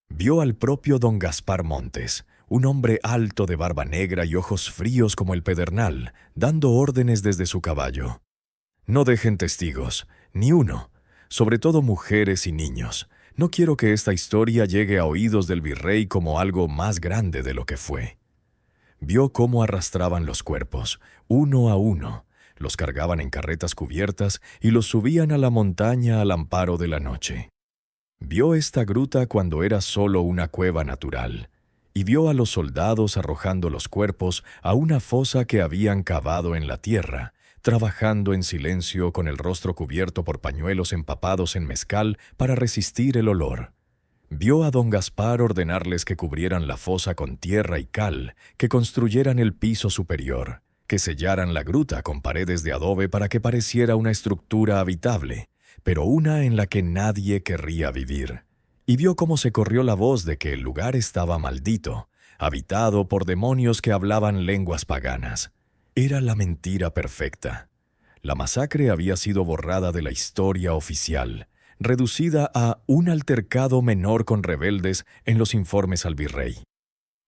Vio al propio don Gaspar Montes, un hombre alto de barba negra y ojos fríos como el pedernal, dando órdenes desde su caballo. No dejen testigos, ni uno, sobre todo mujeres y niños. No quiero que esta historia llegue a oídos del virrey como algo más grande de lo que fue. Vio cómo arrastraban los cuerpos, uno a uno, los cargaban en carretas cubiertas y los subían a la montaña al amparo de la noche. Vio esta gruta cuando era solo una cueva natural, y vio a los soldados arrojando los cuerpos a una fosa que habían cavado en la tierra, trabajando en silencio con el rostro cubierto por pañuelos empapados en mezcal para resistir el olor. Vio a don Gaspar ordenarles que cubrieran la fosa con tierra y cal, que construyeran el piso superior, que sellaran la gruta con paredes de adobe para que pareciera una estructura habitable, pero una en la que nadie querría vivir. Y vio cómo se corrió la voz de que el lugar estaba maldito, habitado por demonios que hablaban lenguas paganas. Era la mentira perfecta. La masacre había sido borrada de la historia oficial, reducida a un altercado menor con rebeldes en los informes al virrey.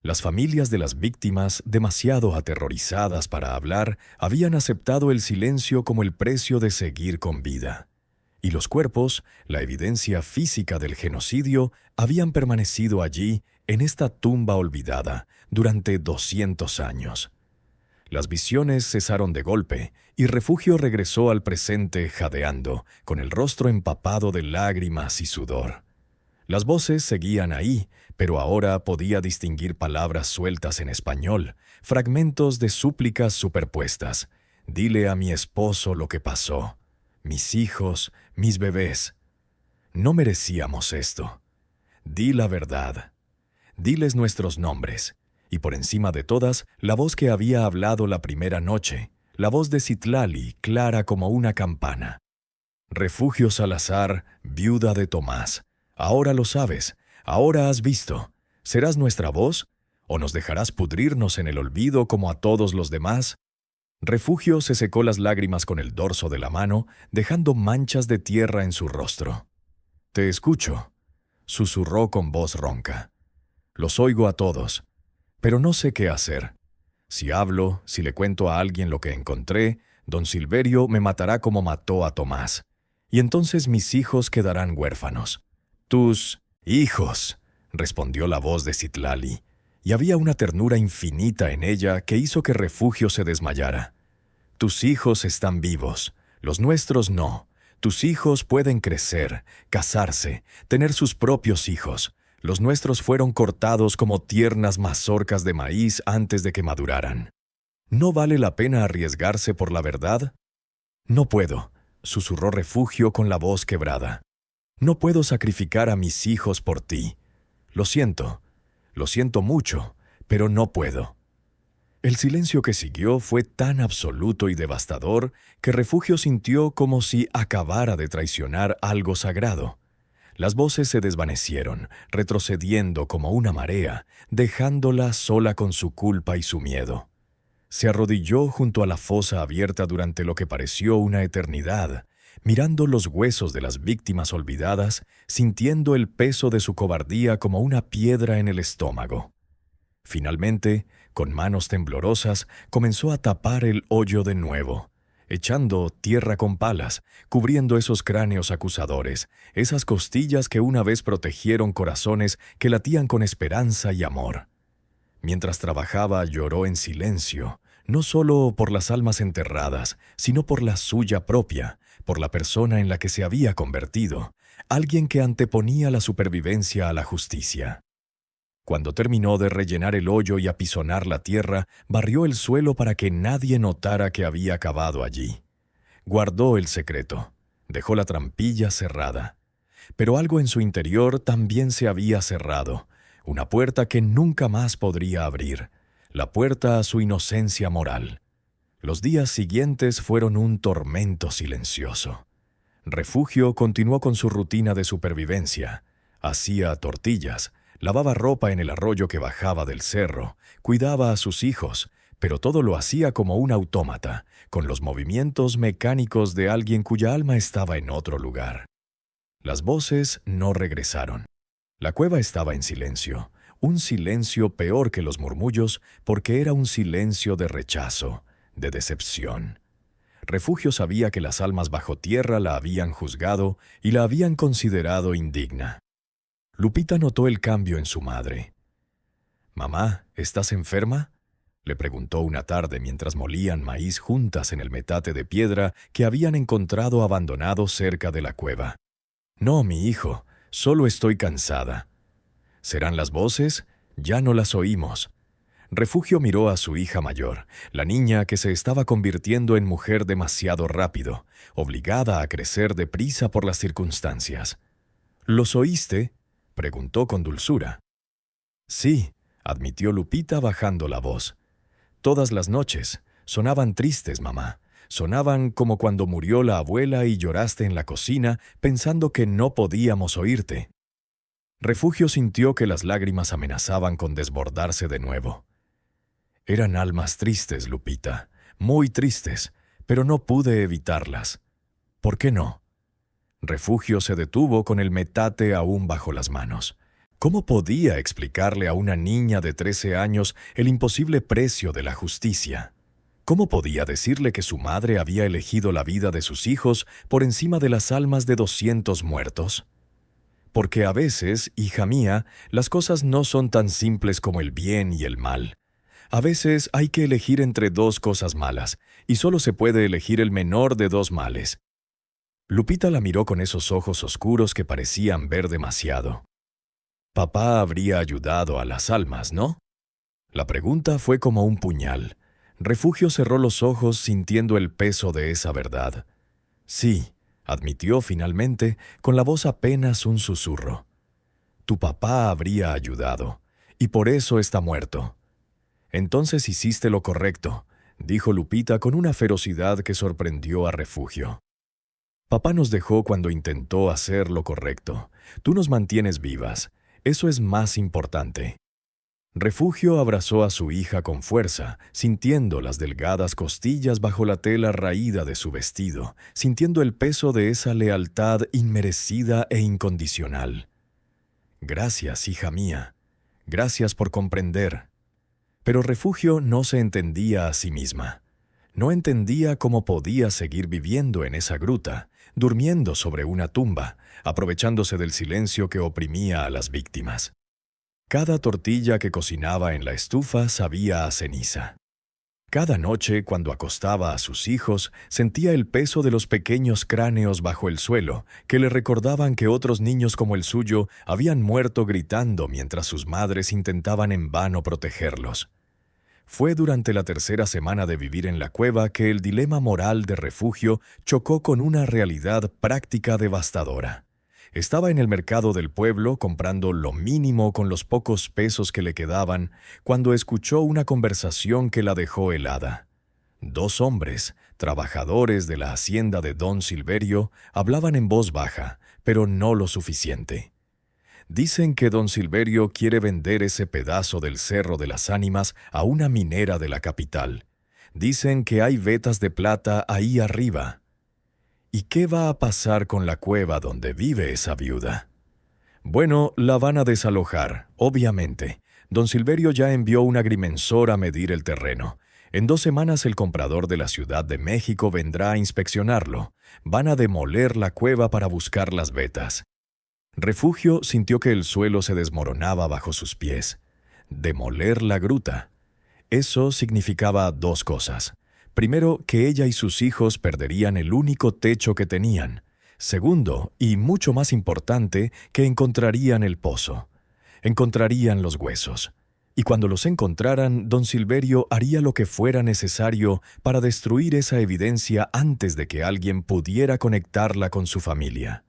Las familias de las víctimas, demasiado aterrorizadas para hablar, habían aceptado el silencio como el precio de seguir con vida. Y los cuerpos, la evidencia física del genocidio, habían permanecido allí, en esta tumba olvidada, durante 200 años. Las visiones cesaron de golpe, y Refugio regresó al presente jadeando, con el rostro empapado de lágrimas y sudor. Las voces seguían ahí, pero ahora podía distinguir palabras sueltas en español, fragmentos de súplicas superpuestas. «Dile a mi esposo lo que pasó. Mis hijos, mis bebés. No merecíamos esto. Di la verdad. Diles nuestros nombres». Y por encima de todas, la voz que había hablado la primera noche, la voz de Citlali, clara como una campana. «Refugio Salazar, viuda de Tomás. Ahora lo sabes. Ahora has visto. ¿Serás nuestra voz? ¿O nos dejarás pudrirnos en el olvido como a todos los demás? Refugio se secó las lágrimas con el dorso de la mano, dejando manchas de tierra en su rostro. «Te escucho», susurró con voz ronca. «Los oigo a todos, pero no sé qué hacer. Si hablo, si le cuento a alguien lo que encontré, don Silverio me matará como mató a Tomás. Y entonces mis hijos quedarán huérfanos». «Tus hijos», respondió la voz de Citlali, y había una ternura infinita en ella que hizo que Refugio se desmayara. «Tus hijos están vivos, los nuestros no. Tus hijos pueden crecer, casarse, tener sus propios hijos. Los nuestros fueron cortados como tiernas mazorcas de maíz antes de que maduraran. ¿No vale la pena arriesgarse por la verdad?» «No puedo», susurró Refugio con la voz quebrada. «No puedo sacrificar a mis hijos por ti. Lo siento mucho, pero no puedo». El silencio que siguió fue tan absoluto y devastador que Refugio sintió como si acabara de traicionar algo sagrado. Las voces se desvanecieron, retrocediendo como una marea, dejándola sola con su culpa y su miedo. Se arrodilló junto a la fosa abierta durante lo que pareció una eternidad, mirando los huesos de las víctimas olvidadas, sintiendo el peso de su cobardía como una piedra en el estómago. Finalmente, con manos temblorosas, comenzó a tapar el hoyo de nuevo, echando tierra con palas, cubriendo esos cráneos acusadores, esas costillas que una vez protegieron corazones que latían con esperanza y amor. Mientras trabajaba, lloró en silencio, no solo por las almas enterradas, sino por la suya propia, por la persona en la que se había convertido, alguien que anteponía la supervivencia a la justicia. Cuando terminó de rellenar el hoyo y apisonar la tierra, barrió el suelo para que nadie notara que había cavado allí. Guardó el secreto, dejó la trampilla cerrada. Pero algo en su interior también se había cerrado, una puerta que nunca más podría abrir, la puerta a su inocencia moral. Los días siguientes fueron un tormento silencioso. Refugio continuó con su rutina de supervivencia. Hacía tortillas, lavaba ropa en el arroyo que bajaba del cerro, cuidaba a sus hijos, pero todo lo hacía como un autómata, con los movimientos mecánicos de alguien cuya alma estaba en otro lugar. Las voces no regresaron. La cueva estaba en silencio, un silencio peor que los murmullos, porque era un silencio de rechazo, de decepción. Refugio sabía que las almas bajo tierra la habían juzgado y la habían considerado indigna. Lupita notó el cambio en su madre. «Mamá, ¿estás enferma?», le preguntó una tarde mientras molían maíz juntas en el metate de piedra que habían encontrado abandonado cerca de la cueva. «No, mi hijo, solo estoy cansada». «¿Serán las voces? Ya no las oímos». Refugio miró a su hija mayor, la niña que se estaba convirtiendo en mujer demasiado rápido, obligada a crecer deprisa por las circunstancias. «¿Los oíste?», preguntó con dulzura. «Sí», admitió Lupita bajando la voz. «Todas las noches. Sonaban tristes, mamá. Sonaban como cuando murió la abuela y lloraste en la cocina pensando que no podíamos oírte». Refugio sintió que las lágrimas amenazaban con desbordarse de nuevo. «Eran almas tristes, Lupita, muy tristes, pero no pude evitarlas». «¿Por qué no?». Refugio se detuvo con el metate aún bajo las manos. ¿Cómo podía explicarle a una niña de 13 años el imposible precio de la justicia? ¿Cómo podía decirle que su madre había elegido la vida de sus hijos por encima de las almas de 200 muertos? Porque a veces, hija mía, las cosas no son tan simples como el bien y el mal. A veces hay que elegir entre dos cosas malas, y solo se puede elegir el menor de dos males. Lupita la miró con esos ojos oscuros que parecían ver demasiado. Papá habría ayudado a las almas, ¿no? La pregunta fue como un puñal. Refugio cerró los ojos sintiendo el peso de esa verdad. Sí, admitió finalmente, con la voz apenas un susurro. Tu papá habría ayudado, y por eso está muerto. Entonces hiciste lo correcto, dijo Lupita con una ferocidad que sorprendió a Refugio. Papá nos dejó cuando intentó hacer lo correcto. Tú nos mantienes vivas. Eso es más importante. Refugio abrazó a su hija con fuerza, sintiendo las delgadas costillas bajo la tela raída de su vestido, sintiendo el peso de esa lealtad inmerecida e incondicional. Gracias, hija mía. Gracias por comprender. Pero Refugio no se entendía a sí misma. No entendía cómo podía seguir viviendo en esa gruta, durmiendo sobre una tumba, aprovechándose del silencio que oprimía a las víctimas. Cada tortilla que cocinaba en la estufa sabía a ceniza. Cada noche, cuando acostaba a sus hijos, sentía el peso de los pequeños cráneos bajo el suelo, que le recordaban que otros niños como el suyo habían muerto gritando mientras sus madres intentaban en vano protegerlos. Fue durante la tercera semana de vivir en la cueva que el dilema moral de Refugio chocó con una realidad práctica devastadora. Estaba en el mercado del pueblo comprando lo mínimo con los pocos pesos que le quedaban cuando escuchó una conversación que la dejó helada. Dos hombres, trabajadores de la hacienda de don Silverio, hablaban en voz baja, pero no lo suficiente. Dicen que don Silverio quiere vender ese pedazo del Cerro de las Ánimas a una minera de la capital. Dicen que hay vetas de plata ahí arriba. ¿Y qué va a pasar con la cueva donde vive esa viuda? Bueno, la van a desalojar, obviamente. Don Silverio ya envió un agrimensor a medir el terreno. En 2 semanas el comprador de la Ciudad de México vendrá a inspeccionarlo. Van a demoler la cueva para buscar las vetas. Refugio sintió que el suelo se desmoronaba bajo sus pies. Demoler la gruta. Eso significaba 2 cosas. Primero, que ella y sus hijos perderían el único techo que tenían. Segundo, y mucho más importante, que encontrarían el pozo. Encontrarían los huesos. Y cuando los encontraran, don Silverio haría lo que fuera necesario para destruir esa evidencia antes de que alguien pudiera conectarla con su familia.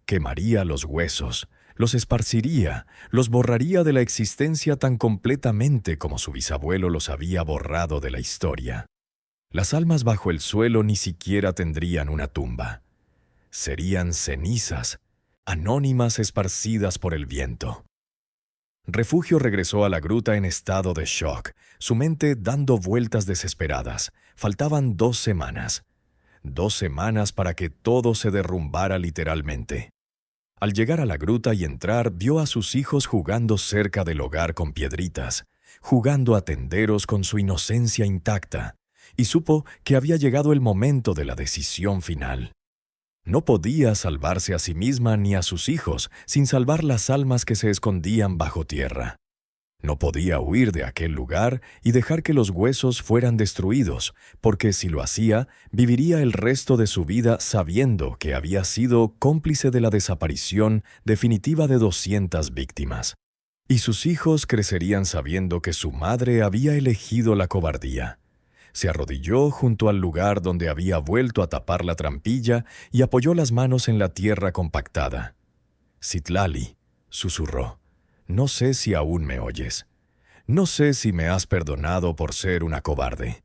Quemaría los huesos, los esparciría, los borraría de la existencia tan completamente como su bisabuelo los había borrado de la historia. Las almas bajo el suelo ni siquiera tendrían una tumba. Serían cenizas, anónimas esparcidas por el viento. Refugio regresó a la gruta en estado de shock, su mente dando vueltas desesperadas. Faltaban 2 semanas. 2 semanas para que todo se derrumbara literalmente. Al llegar a la gruta y entrar, vio a sus hijos jugando cerca del hogar con piedritas, jugando a tenderos con su inocencia intacta, y supo que había llegado el momento de la decisión final. No podía salvarse a sí misma ni a sus hijos sin salvar las almas que se escondían bajo tierra. No podía huir de aquel lugar y dejar que los huesos fueran destruidos, porque si lo hacía, viviría el resto de su vida sabiendo que había sido cómplice de la desaparición definitiva de 200 víctimas. Y sus hijos crecerían sabiendo que su madre había elegido la cobardía. Se arrodilló junto al lugar donde había vuelto a tapar la trampilla y apoyó las manos en la tierra compactada. «Citlali», susurró, «no sé si aún me oyes. No sé si me has perdonado por ser una cobarde.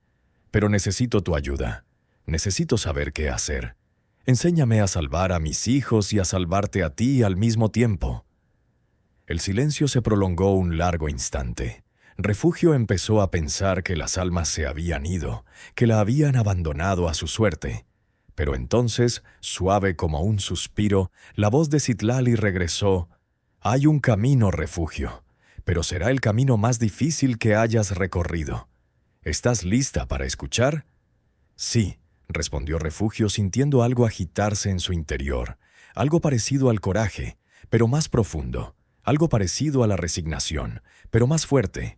Pero necesito tu ayuda. Necesito saber qué hacer. Enséñame a salvar a mis hijos y a salvarte a ti al mismo tiempo». El silencio se prolongó un largo instante. Refugio empezó a pensar que las almas se habían ido, que la habían abandonado a su suerte. Pero entonces, suave como un suspiro, la voz de Citlali regresó. «Hay un camino, Refugio, pero será el camino más difícil que hayas recorrido. ¿Estás lista para escuchar?» «Sí», respondió Refugio sintiendo algo agitarse en su interior, algo parecido al coraje, pero más profundo, algo parecido a la resignación, pero más fuerte.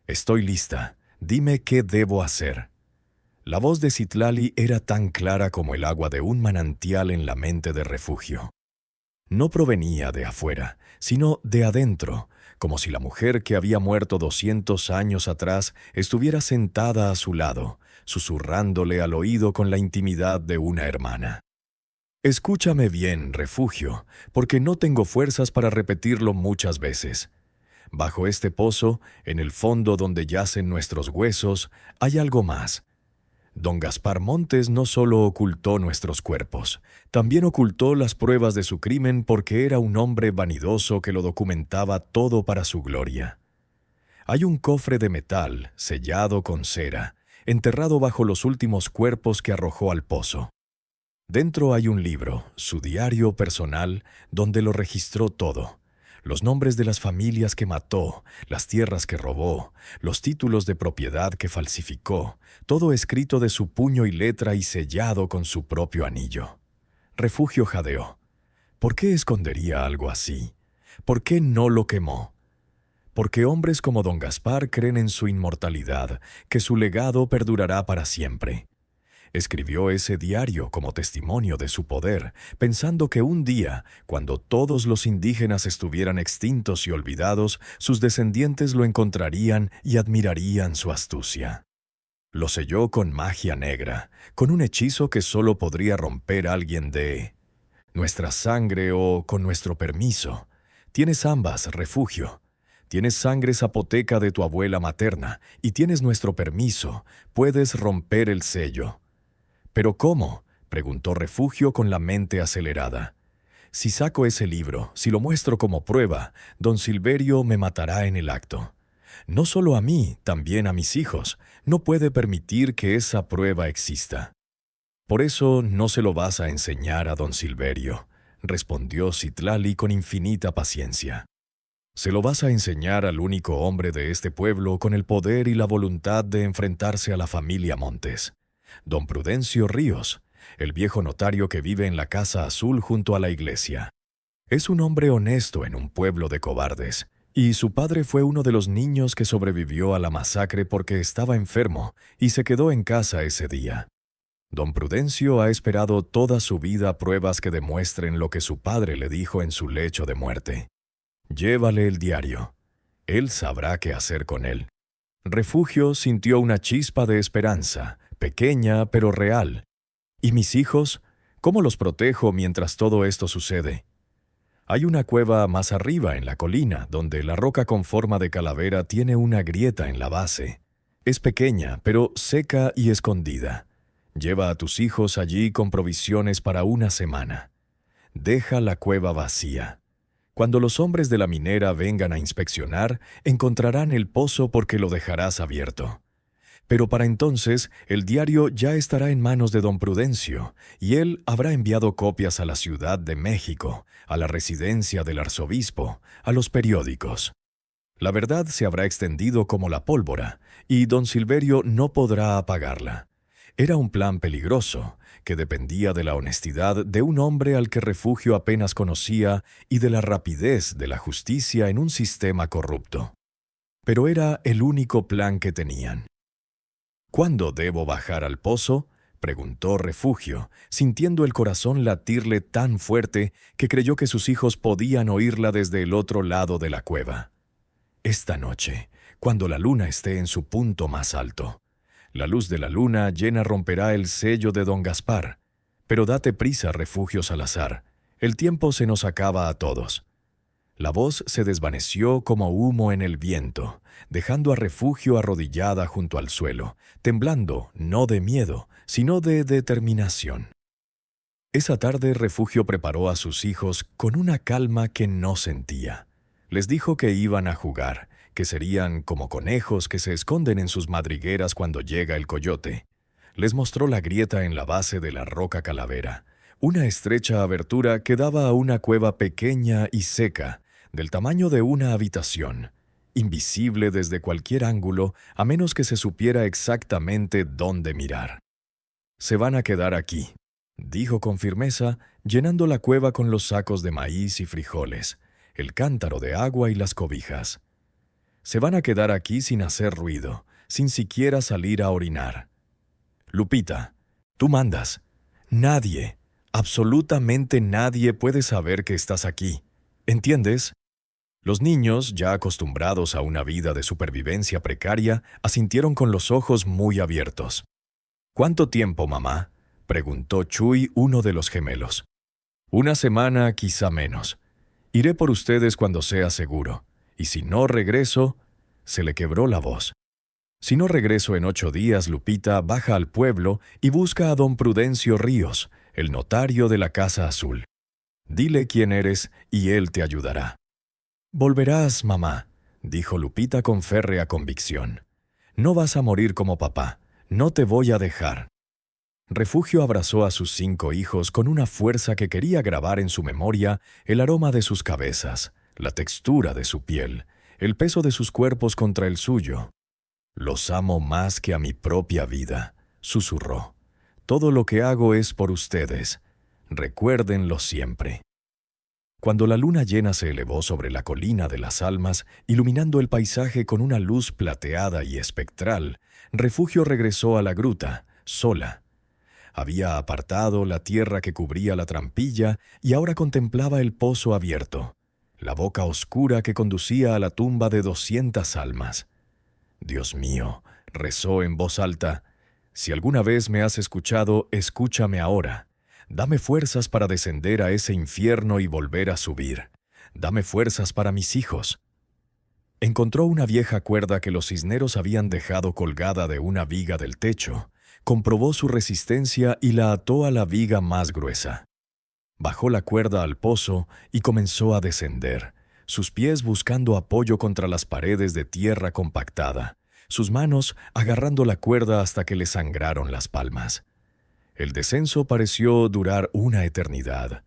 «Estoy lista. Dime qué debo hacer». La voz de Citlali era tan clara como el agua de un manantial en la mente de Refugio. No provenía de afuera, sino de adentro, como si la mujer que había muerto 200 años atrás estuviera sentada a su lado, susurrándole al oído con la intimidad de una hermana. «Escúchame bien, Refugio, porque no tengo fuerzas para repetirlo muchas veces. Bajo este pozo, en el fondo donde yacen nuestros huesos, hay algo más. Don Gaspar Montes no solo ocultó nuestros cuerpos, también ocultó las pruebas de su crimen porque era un hombre vanidoso que lo documentaba todo para su gloria. Hay un cofre de metal, sellado con cera, enterrado bajo los últimos cuerpos que arrojó al pozo. Dentro hay un libro, su diario personal, donde lo registró todo. Los nombres de las familias que mató, las tierras que robó, los títulos de propiedad que falsificó, todo escrito de su puño y letra y sellado con su propio anillo. Refugio jadeó. ¿Por qué escondería algo así? ¿Por qué no lo quemó? Porque hombres como don Gaspar creen en su inmortalidad, que su legado perdurará para siempre. Escribió ese diario como testimonio de su poder, pensando que un día, cuando todos los indígenas estuvieran extintos y olvidados, sus descendientes lo encontrarían y admirarían su astucia. Lo selló con magia negra, con un hechizo que solo podría romper alguien de nuestra sangre o con nuestro permiso. Tienes ambas, Refugio. Tienes sangre zapoteca de tu abuela materna y tienes nuestro permiso. Puedes romper el sello. ¿Pero cómo?, preguntó Refugio con la mente acelerada. Si saco ese libro, si lo muestro como prueba, don Silverio me matará en el acto. No solo a mí, también a mis hijos. No puede permitir que esa prueba exista. Por eso no se lo vas a enseñar a don Silverio, respondió Citlali con infinita paciencia. Se lo vas a enseñar al único hombre de este pueblo con el poder y la voluntad de enfrentarse a la familia Montes. Don Prudencio Ríos, el viejo notario que vive en la Casa Azul junto a la iglesia. Es un hombre honesto en un pueblo de cobardes, y su padre fue uno de los niños que sobrevivió a la masacre porque estaba enfermo y se quedó en casa ese día. Don Prudencio ha esperado toda su vida pruebas que demuestren lo que su padre le dijo en su lecho de muerte. Llévale el diario. Él sabrá qué hacer con él. Refugio sintió una chispa de esperanza, pequeña pero real. ¿Y mis hijos? ¿Cómo los protejo mientras todo esto sucede? Hay una cueva más arriba en la colina, donde la roca con forma de calavera tiene una grieta en la base. Es pequeña, pero seca y escondida. Lleva a tus hijos allí con provisiones para una semana. Deja la cueva vacía. Cuando los hombres de la minera vengan a inspeccionar, encontrarán el pozo porque lo dejarás abierto. Pero para entonces, el diario ya estará en manos de don Prudencio, y él habrá enviado copias a la Ciudad de México, a la residencia del arzobispo, a los periódicos. La verdad se habrá extendido como la pólvora, y don Silverio no podrá apagarla. Era un plan peligroso, que dependía de la honestidad de un hombre al que Refugio apenas conocía y de la rapidez de la justicia en un sistema corrupto. Pero era el único plan que tenían. ¿Cuándo debo bajar al pozo?, preguntó Refugio, sintiendo el corazón latirle tan fuerte que creyó que sus hijos podían oírla desde el otro lado de la cueva. Esta noche, cuando la luna esté en su punto más alto. La luz de la luna llena romperá el sello de don Gaspar. Pero date prisa, Refugio Salazar. El tiempo se nos acaba a todos. La voz se desvaneció como humo en el viento, dejando a Refugio arrodillada junto al suelo, temblando no de miedo, sino de determinación. Esa tarde Refugio preparó a sus hijos con una calma que no sentía. Les dijo que iban a jugar, que serían como conejos que se esconden en sus madrigueras cuando llega el coyote. Les mostró la grieta en la base de la roca calavera, una estrecha abertura que daba a una cueva pequeña y seca, del tamaño de una habitación, invisible desde cualquier ángulo a menos que se supiera exactamente dónde mirar. «Se van a quedar aquí», dijo con firmeza, llenando la cueva con los sacos de maíz y frijoles, el cántaro de agua y las cobijas. «Se van a quedar aquí sin hacer ruido, sin siquiera salir a orinar. Lupita, tú mandas. Nadie, absolutamente nadie puede saber que estás aquí. ¿Entiendes?» Los niños, ya acostumbrados a una vida de supervivencia precaria, asintieron con los ojos muy abiertos. «¿Cuánto tiempo, mamá?», preguntó Chuy, uno de los gemelos. «Una semana, quizá menos. Iré por ustedes cuando sea seguro, y si no regreso...» Se le quebró la voz. Si no regreso en 8 días, Lupita baja al pueblo y busca a don Prudencio Ríos, el notario de la Casa Azul. Dile quién eres y él te ayudará. Volverás, mamá, dijo Lupita con férrea convicción. No vas a morir como papá, no te voy a dejar. Refugio abrazó a sus 5 hijos con una fuerza que quería grabar en su memoria el aroma de sus cabezas, la textura de su piel, el peso de sus cuerpos contra el suyo. Los amo más que a mi propia vida, susurró. Todo lo que hago es por ustedes. Recuérdenlo siempre. Cuando la luna llena se elevó sobre la colina de las almas, iluminando el paisaje con una luz plateada y espectral, Refugio regresó a la gruta, sola. Había apartado la tierra que cubría la trampilla y ahora contemplaba el pozo abierto, la boca oscura que conducía a la tumba de 200 almas. Dios mío, rezó en voz alta, si alguna vez me has escuchado, escúchame ahora. Dame fuerzas para descender a ese infierno y volver a subir. Dame fuerzas para mis hijos. Encontró una vieja cuerda que los cisneros habían dejado colgada de una viga del techo, comprobó su resistencia y la ató a la viga más gruesa. Bajó la cuerda al pozo y comenzó a descender, sus pies buscando apoyo contra las paredes de tierra compactada, sus manos agarrando la cuerda hasta que le sangraron las palmas. El descenso pareció durar una eternidad.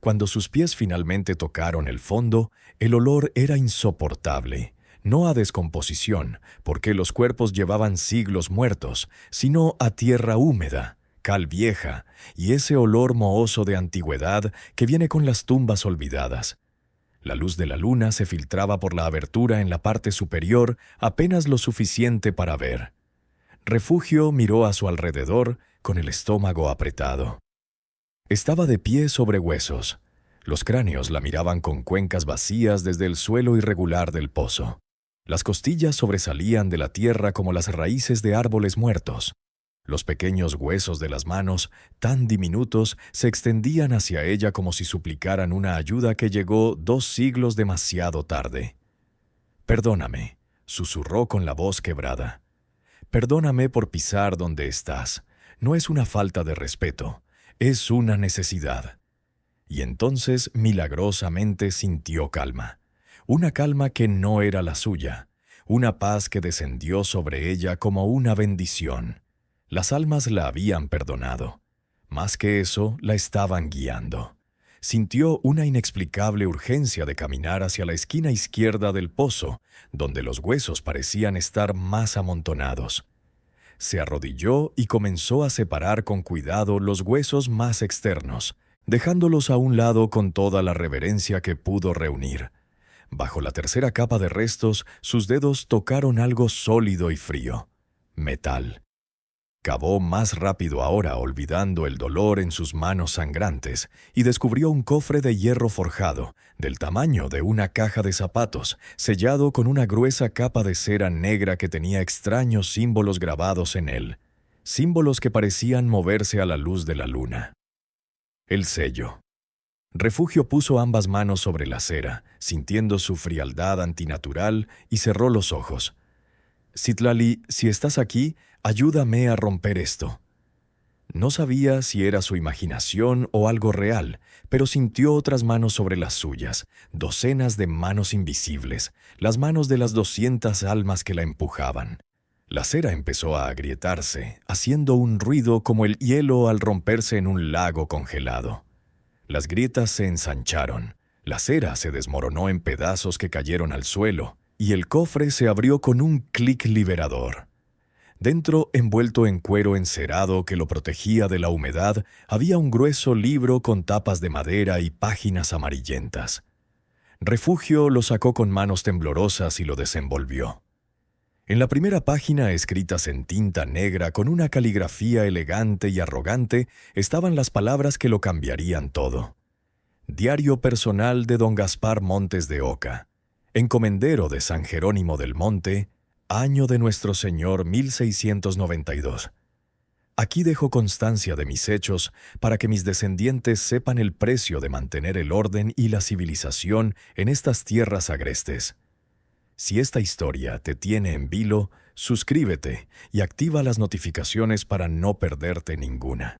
Cuando sus pies finalmente tocaron el fondo, el olor era insoportable, no a descomposición, porque los cuerpos llevaban siglos muertos, sino a tierra húmeda, cal vieja, y ese olor mohoso de antigüedad que viene con las tumbas olvidadas. La luz de la luna se filtraba por la abertura en la parte superior apenas lo suficiente para ver. Refugio miró a su alrededor con el estómago apretado. Estaba de pie sobre huesos. Los cráneos la miraban con cuencas vacías desde el suelo irregular del pozo. Las costillas sobresalían de la tierra como las raíces de árboles muertos. Los pequeños huesos de las manos, tan diminutos, se extendían hacia ella como si suplicaran una ayuda que llegó 2 siglos demasiado tarde. «Perdóname», susurró con la voz quebrada. «Perdóname por pisar donde estás. No es una falta de respeto, es una necesidad». Y entonces milagrosamente sintió calma. Una calma que no era la suya, una paz que descendió sobre ella como una bendición. Las almas la habían perdonado. Más que eso, la estaban guiando. Sintió una inexplicable urgencia de caminar hacia la esquina izquierda del pozo, donde los huesos parecían estar más amontonados. Se arrodilló y comenzó a separar con cuidado los huesos más externos, dejándolos a un lado con toda la reverencia que pudo reunir. Bajo la tercera capa de restos, sus dedos tocaron algo sólido y frío. Metal. Cavó más rápido ahora, olvidando el dolor en sus manos sangrantes, y descubrió un cofre de hierro forjado, del tamaño de una caja de zapatos, sellado con una gruesa capa de cera negra que tenía extraños símbolos grabados en él, símbolos que parecían moverse a la luz de la luna. El sello. Refugio puso ambas manos sobre la cera, sintiendo su frialdad antinatural, y cerró los ojos. «Citlali, si estás aquí, ayúdame a romper esto». No sabía si era su imaginación o algo real, pero sintió otras manos sobre las suyas, docenas de manos invisibles, las manos de las 200 almas que la empujaban. La cera empezó a agrietarse, haciendo un ruido como el hielo al romperse en un lago congelado. Las grietas se ensancharon, la cera se desmoronó en pedazos que cayeron al suelo, y el cofre se abrió con un clic liberador. Dentro, envuelto en cuero encerado que lo protegía de la humedad, había un grueso libro con tapas de madera y páginas amarillentas. Refugio lo sacó con manos temblorosas y lo desenvolvió. En la primera página, escritas en tinta negra con una caligrafía elegante y arrogante, estaban las palabras que lo cambiarían todo. Diario personal de don Gaspar Montes de Oca, encomendero de San Jerónimo del Monte, año de nuestro Señor 1692. Aquí dejo constancia de mis hechos para que mis descendientes sepan el precio de mantener el orden y la civilización en estas tierras agrestes. Si esta historia te tiene en vilo, suscríbete y activa las notificaciones para no perderte ninguna.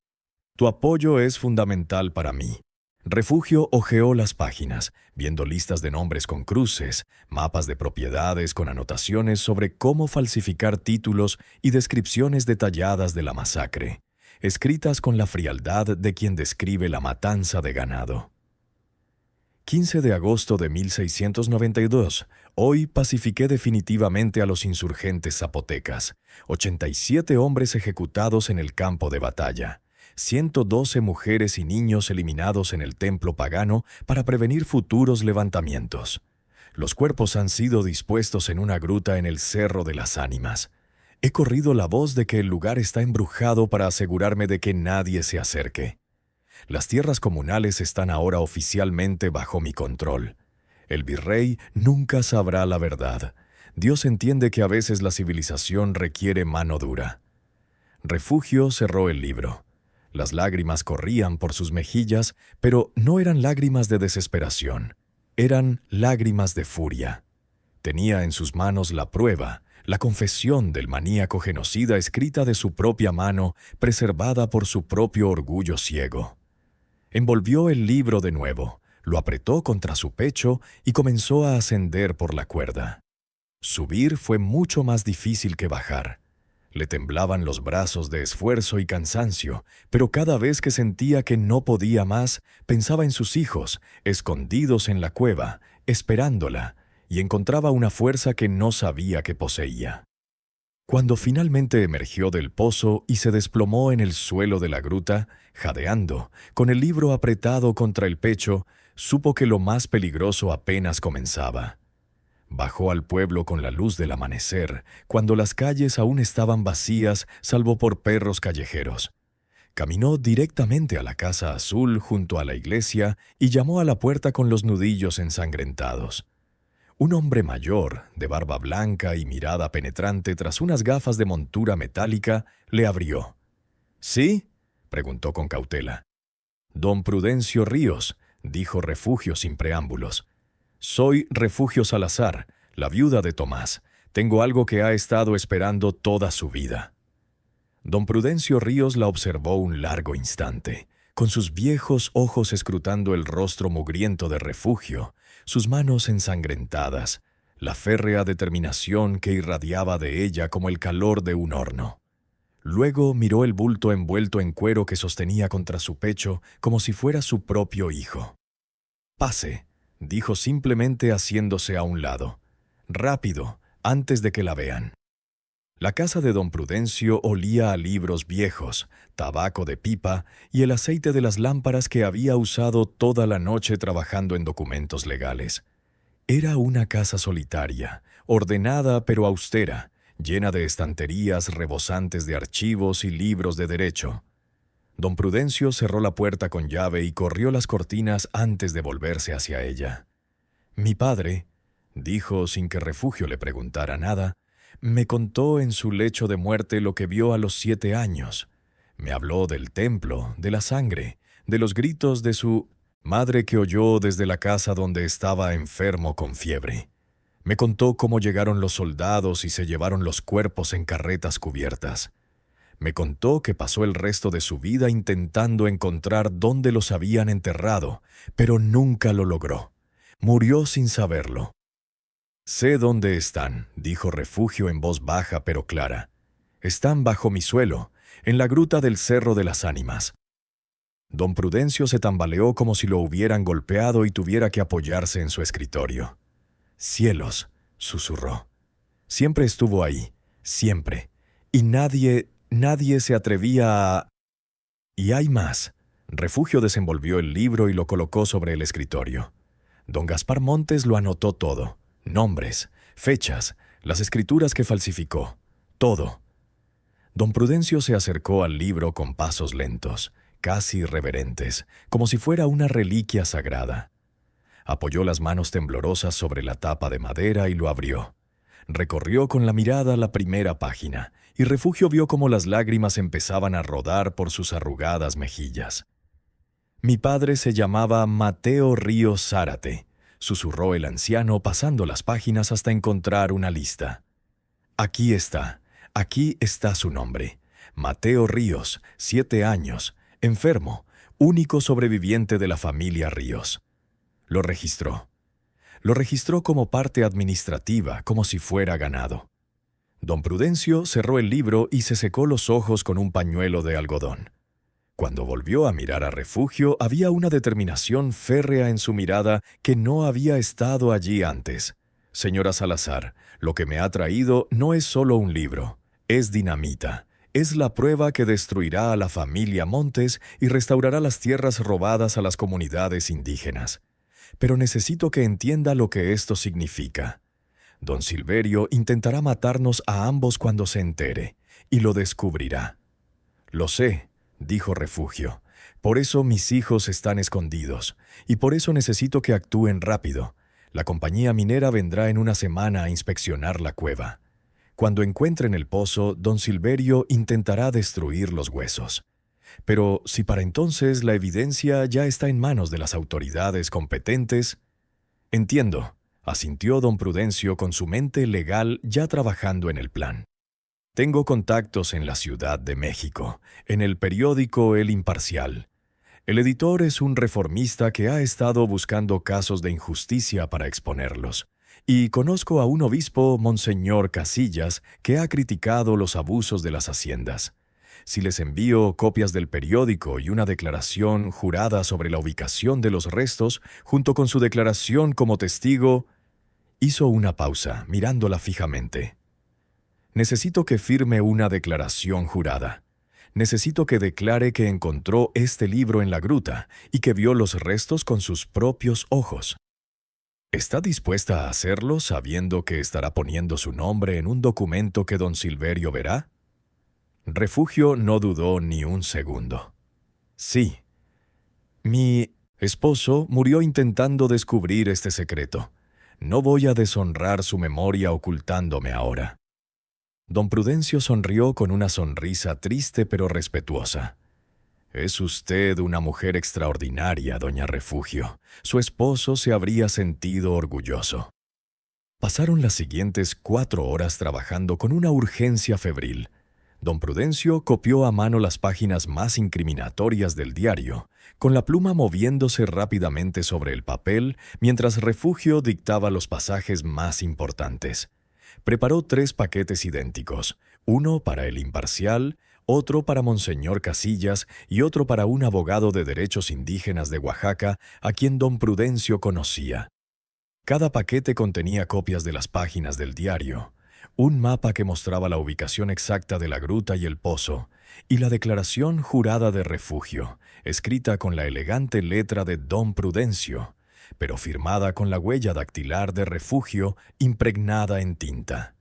Tu apoyo es fundamental para mí. Refugio hojeó las páginas, viendo listas de nombres con cruces, mapas de propiedades con anotaciones sobre cómo falsificar títulos y descripciones detalladas de la masacre, escritas con la frialdad de quien describe la matanza de ganado. 15 de agosto de 1692. Hoy pacifiqué definitivamente a los insurgentes zapotecas. 87 hombres ejecutados en el campo de batalla. 112 mujeres y niños eliminados en el templo pagano para prevenir futuros levantamientos. Los cuerpos han sido dispuestos en una gruta en el Cerro de las Ánimas. He corrido la voz de que el lugar está embrujado para asegurarme de que nadie se acerque. Las tierras comunales están ahora oficialmente bajo mi control. El virrey nunca sabrá la verdad. Dios entiende que a veces la civilización requiere mano dura. Refugio cerró el libro. Las lágrimas corrían por sus mejillas, pero no eran lágrimas de desesperación. Eran lágrimas de furia. Tenía en sus manos la prueba, la confesión del maníaco genocida escrita de su propia mano, preservada por su propio orgullo ciego. Envolvió el libro de nuevo, lo apretó contra su pecho y comenzó a ascender por la cuerda. Subir fue mucho más difícil que bajar. Le temblaban los brazos de esfuerzo y cansancio, pero cada vez que sentía que no podía más, pensaba en sus hijos, escondidos en la cueva, esperándola, y encontraba una fuerza que no sabía que poseía. Cuando finalmente emergió del pozo y se desplomó en el suelo de la gruta, jadeando, con el libro apretado contra el pecho, supo que lo más peligroso apenas comenzaba. Bajó al pueblo con la luz del amanecer, cuando las calles aún estaban vacías, salvo por perros callejeros. Caminó directamente a la Casa Azul junto a la iglesia y llamó a la puerta con los nudillos ensangrentados. Un hombre mayor, de barba blanca y mirada penetrante tras unas gafas de montura metálica, le abrió. ¿Sí?, preguntó con cautela. «Don Prudencio Ríos», dijo Refugio sin preámbulos. «Soy Refugio Salazar, la viuda de Tomás. Tengo algo que ha estado esperando toda su vida». Don Prudencio Ríos la observó un largo instante, con sus viejos ojos escrutando el rostro mugriento de Refugio, sus manos ensangrentadas, la férrea determinación que irradiaba de ella como el calor de un horno. Luego miró el bulto envuelto en cuero que sostenía contra su pecho como si fuera su propio hijo. «Pase», dijo simplemente haciéndose a un lado. «Rápido, antes de que la vean». La casa de don Prudencio olía a libros viejos, tabaco de pipa y el aceite de las lámparas que había usado toda la noche trabajando en documentos legales. Era una casa solitaria, ordenada pero austera, llena de estanterías rebosantes de archivos y libros de derecho. Don Prudencio cerró la puerta con llave y corrió las cortinas antes de volverse hacia ella. «Mi padre», dijo sin que Refugio le preguntara nada, «me contó en su lecho de muerte lo que vio a los 7 años. Me habló del templo, de la sangre, de los gritos de su madre que oyó desde la casa donde estaba enfermo con fiebre. Me contó cómo llegaron los soldados y se llevaron los cuerpos en carretas cubiertas. Me contó que pasó el resto de su vida intentando encontrar dónde los habían enterrado, pero nunca lo logró. Murió sin saberlo». «Sé dónde están», dijo Refugio en voz baja pero clara. «Están bajo mi suelo, en la gruta del Cerro de las Ánimas». Don Prudencio se tambaleó como si lo hubieran golpeado y tuviera que apoyarse en su escritorio. «Cielos», susurró. «Siempre estuvo ahí, siempre. Y nadie se atrevía a...» «Y hay más». Refugio desenvolvió el libro y lo colocó sobre el escritorio. Don Gaspar Montes lo anotó todo. Nombres, fechas, las escrituras que falsificó, todo. Don Prudencio se acercó al libro con pasos lentos, casi reverentes, como si fuera una reliquia sagrada. Apoyó las manos temblorosas sobre la tapa de madera y lo abrió. Recorrió con la mirada la primera página, y Refugio vio cómo las lágrimas empezaban a rodar por sus arrugadas mejillas. «Mi padre se llamaba Mateo Ríos Zárate», susurró el anciano pasando las páginas hasta encontrar una lista. Aquí está su nombre. Mateo Ríos, 7 años, enfermo, único sobreviviente de la familia Ríos. Lo registró. Lo registró como parte administrativa, como si fuera ganado. Don Prudencio cerró el libro y se secó los ojos con un pañuelo de algodón. Cuando volvió a mirar a Refugio, había una determinación férrea en su mirada que no había estado allí antes. Señora Salazar, lo que me ha traído no es solo un libro, es dinamita. Es la prueba que destruirá a la familia Montes y restaurará las tierras robadas a las comunidades indígenas. Pero necesito que entienda lo que esto significa. Don Silverio intentará matarnos a ambos cuando se entere, y lo descubrirá. Lo sé, dijo Refugio. Por eso mis hijos están escondidos, y por eso necesito que actúen rápido. La compañía minera vendrá en una semana a inspeccionar la cueva. Cuando encuentren el pozo, don Silverio intentará destruir los huesos. Pero si para entonces la evidencia ya está en manos de las autoridades competentes... Entiendo, asintió don Prudencio con su mente legal ya trabajando en el plan. Tengo contactos en la Ciudad de México, en el periódico El Imparcial. El editor es un reformista que ha estado buscando casos de injusticia para exponerlos. Y conozco a un obispo, Monseñor Casillas, que ha criticado los abusos de las haciendas. Si les envío copias del periódico y una declaración jurada sobre la ubicación de los restos, junto con su declaración como testigo... Hizo una pausa, mirándola fijamente. Necesito que firme una declaración jurada. Necesito que declare que encontró este libro en la gruta y que vio los restos con sus propios ojos. ¿Está dispuesta a hacerlo sabiendo que estará poniendo su nombre en un documento que don Silverio verá? Refugio no dudó ni un segundo. Sí. Mi esposo murió intentando descubrir este secreto. No voy a deshonrar su memoria ocultándome ahora. Don Prudencio sonrió con una sonrisa triste pero respetuosa. Es usted una mujer extraordinaria, doña Refugio. Su esposo se habría sentido orgulloso. Pasaron las siguientes 4 horas trabajando con una urgencia febril. Don Prudencio copió a mano las páginas más incriminatorias del diario, con la pluma moviéndose rápidamente sobre el papel, mientras Refugio dictaba los pasajes más importantes. Preparó 3 paquetes idénticos, uno para El Imparcial, otro para Monseñor Casillas y otro para un abogado de derechos indígenas de Oaxaca a quien don Prudencio conocía. Cada paquete contenía copias de las páginas del diario, un mapa que mostraba la ubicación exacta de la gruta y el pozo, y la declaración jurada de Refugio, escrita con la elegante letra de don Prudencio, pero firmada con la huella dactilar de Refugio impregnada en tinta.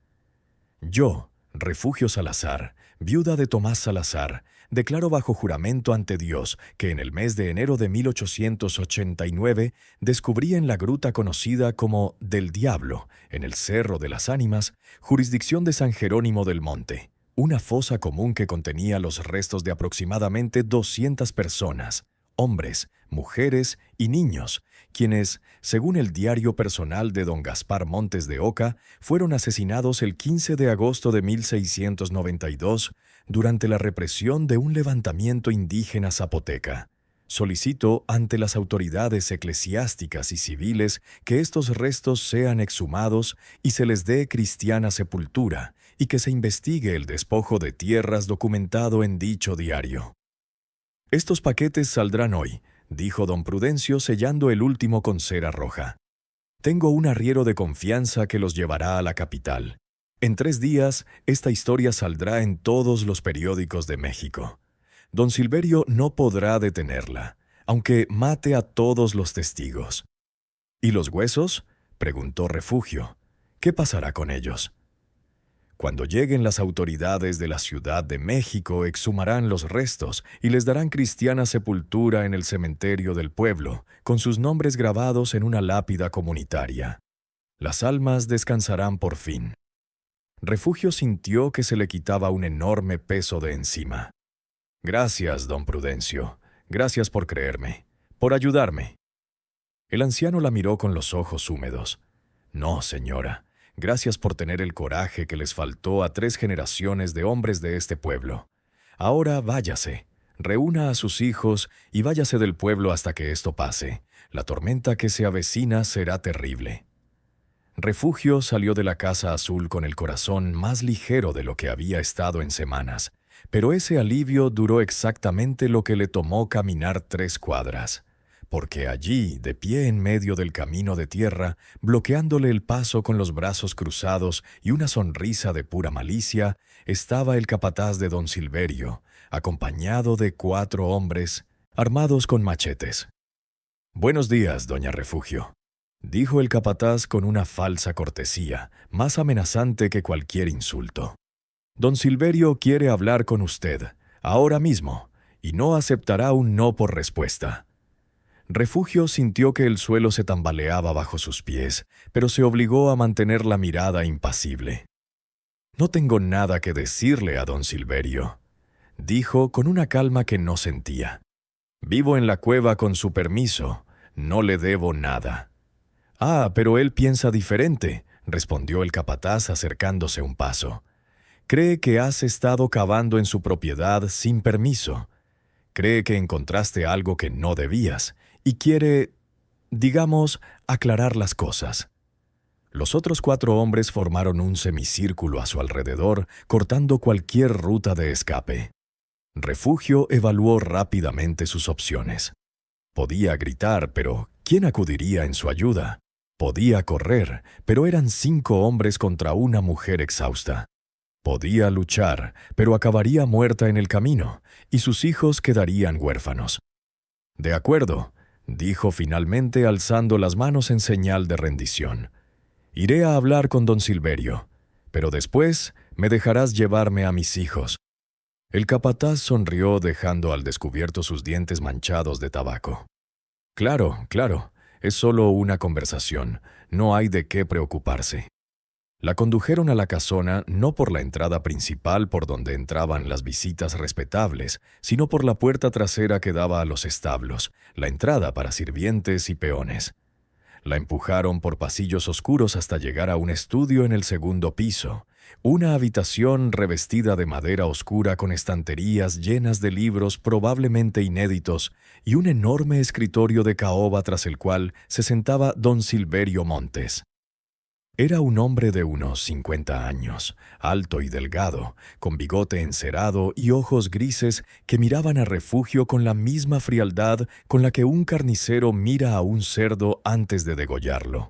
Yo, Refugio Salazar, viuda de Tomás Salazar, declaro bajo juramento ante Dios que en el mes de enero de 1889 descubrí en la gruta conocida como del Diablo, en el Cerro de las Ánimas, jurisdicción de San Jerónimo del Monte, una fosa común que contenía los restos de aproximadamente 200 personas, hombres, mujeres y niños, quienes, según el diario personal de don Gaspar Montes de Oca, fueron asesinados el 15 de agosto de 1692 durante la represión de un levantamiento indígena zapoteca. Solicito ante las autoridades eclesiásticas y civiles que estos restos sean exhumados y se les dé cristiana sepultura, y que se investigue el despojo de tierras documentado en dicho diario. Estos paquetes saldrán hoy, dijo don Prudencio sellando el último con cera roja. Tengo un arriero de confianza que los llevará a la capital. En 3 días, esta historia saldrá en todos los periódicos de México. Don Silverio no podrá detenerla, aunque mate a todos los testigos. ¿Y los huesos?, preguntó Refugio. ¿Qué pasará con ellos? Cuando lleguen las autoridades de la Ciudad de México, exhumarán los restos y les darán cristiana sepultura en el cementerio del pueblo, con sus nombres grabados en una lápida comunitaria. Las almas descansarán por fin. Refugio sintió que se le quitaba un enorme peso de encima. Gracias, don Prudencio. Gracias por creerme, por ayudarme. El anciano la miró con los ojos húmedos. No, señora. Gracias por tener el coraje que les faltó a 3 generaciones de hombres de este pueblo. Ahora váyase, reúna a sus hijos y váyase del pueblo hasta que esto pase. La tormenta que se avecina será terrible». Refugio salió de la Casa Azul con el corazón más ligero de lo que había estado en semanas, pero ese alivio duró exactamente lo que le tomó caminar 3 cuadras, porque allí, de pie en medio del camino de tierra, bloqueándole el paso con los brazos cruzados y una sonrisa de pura malicia, estaba el capataz de don Silverio, acompañado de 4 hombres, armados con machetes. «Buenos días, doña Refugio», dijo el capataz con una falsa cortesía, más amenazante que cualquier insulto. «Don Silverio quiere hablar con usted, ahora mismo, y no aceptará un no por respuesta». Refugio sintió que el suelo se tambaleaba bajo sus pies, pero se obligó a mantener la mirada impasible. «No tengo nada que decirle a don Silverio», dijo con una calma que no sentía. «Vivo en la cueva con su permiso, no le debo nada». «Ah, pero él piensa diferente», respondió el capataz acercándose un paso. «Cree que has estado cavando en su propiedad sin permiso. Cree que encontraste algo que no debías y quiere, digamos, aclarar las cosas». Los otros 4 hombres formaron un semicírculo a su alrededor, cortando cualquier ruta de escape. Refugio evaluó rápidamente sus opciones. Podía gritar, pero ¿quién acudiría en su ayuda? Podía correr, pero eran 5 hombres contra una mujer exhausta. Podía luchar, pero acabaría muerta en el camino, y sus hijos quedarían huérfanos. «De acuerdo», dijo finalmente alzando las manos en señal de rendición. «Iré a hablar con don Silverio, pero después me dejarás llevarme a mis hijos». El capataz sonrió dejando al descubierto sus dientes manchados de tabaco. «Claro, claro. Es solo una conversación, no hay de qué preocuparse». La condujeron a la casona no por la entrada principal por donde entraban las visitas respetables, sino por la puerta trasera que daba a los establos, la entrada para sirvientes y peones. La empujaron por pasillos oscuros hasta llegar a un estudio en el 2.º piso, una habitación revestida de madera oscura con estanterías llenas de libros probablemente inéditos y un enorme escritorio de caoba tras el cual se sentaba don Silverio Montes. Era un hombre de unos 50 años, alto y delgado, con bigote encerado y ojos grises que miraban a Refugio con la misma frialdad con la que un carnicero mira a un cerdo antes de degollarlo.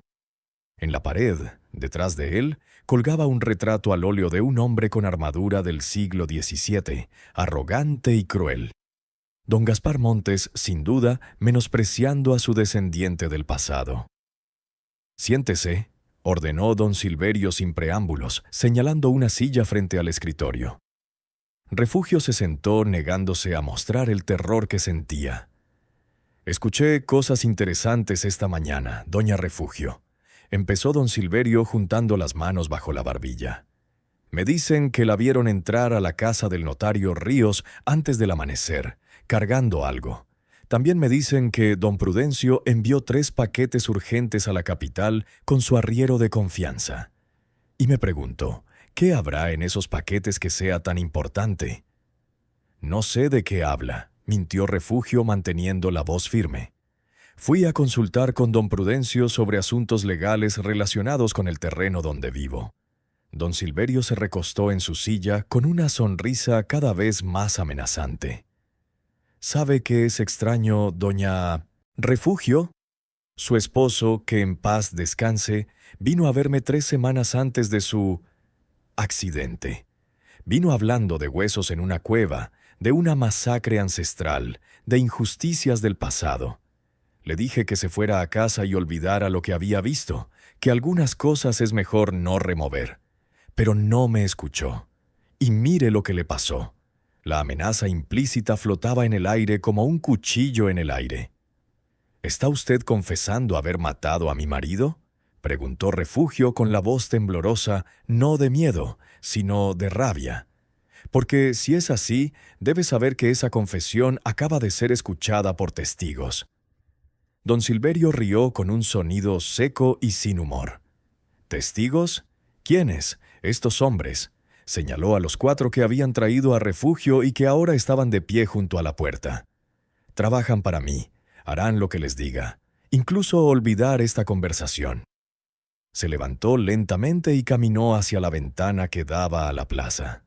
En la pared, detrás de él, colgaba un retrato al óleo de un hombre con armadura del siglo XVII, arrogante y cruel. Don Gaspar Montes, sin duda, menospreciando a su descendiente del pasado. «Siéntese», ordenó don Silverio sin preámbulos, señalando una silla frente al escritorio. Refugio se sentó negándose a mostrar el terror que sentía. «Escuché cosas interesantes esta mañana, doña Refugio», empezó don Silverio juntando las manos bajo la barbilla. «Me dicen que la vieron entrar a la casa del notario Ríos antes del amanecer, cargando algo. También me dicen que don Prudencio envió 3 paquetes urgentes a la capital con su arriero de confianza. Y me pregunto, ¿qué habrá en esos paquetes que sea tan importante?» «No sé de qué habla», mintió Refugio manteniendo la voz firme. «Fui a consultar con don Prudencio sobre asuntos legales relacionados con el terreno donde vivo». Don Silverio se recostó en su silla con una sonrisa cada vez más amenazante. «¿Sabe qué es extraño, doña Refugio? Su esposo, que en paz descanse, vino a verme 3 semanas antes de su accidente. Vino hablando de huesos en una cueva, de una masacre ancestral, de injusticias del pasado. Le dije que se fuera a casa y olvidara lo que había visto, que algunas cosas es mejor no remover. Pero no me escuchó. Y mire lo que le pasó». La amenaza implícita flotaba en el aire como un cuchillo en el aire. «¿Está usted confesando haber matado a mi marido?», preguntó Refugio con la voz temblorosa, no de miedo, sino de rabia. «Porque si es así, debe saber que esa confesión acaba de ser escuchada por testigos». Don Silverio rió con un sonido seco y sin humor. «¿Testigos? ¿Quiénes? Estos hombres. Señaló a los 4 que habían traído a Refugio y que ahora estaban de pie junto a la puerta. Trabajan para mí, harán lo que les diga, incluso olvidar esta conversación. Se levantó lentamente y caminó hacia la ventana que daba a la plaza.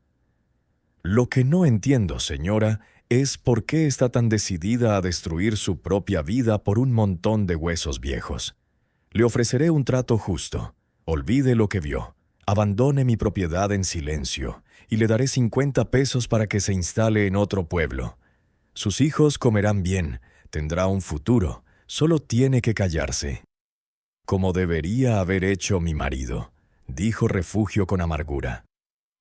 Lo que no entiendo, señora, es por qué está tan decidida a destruir su propia vida por un montón de huesos viejos. Le ofreceré un trato justo. Olvide lo que vio. Abandone mi propiedad en silencio y le daré 50 pesos para que se instale en otro pueblo. Sus hijos comerán bien, tendrá un futuro, solo tiene que callarse. Como debería haber hecho mi marido, dijo Refugio con amargura.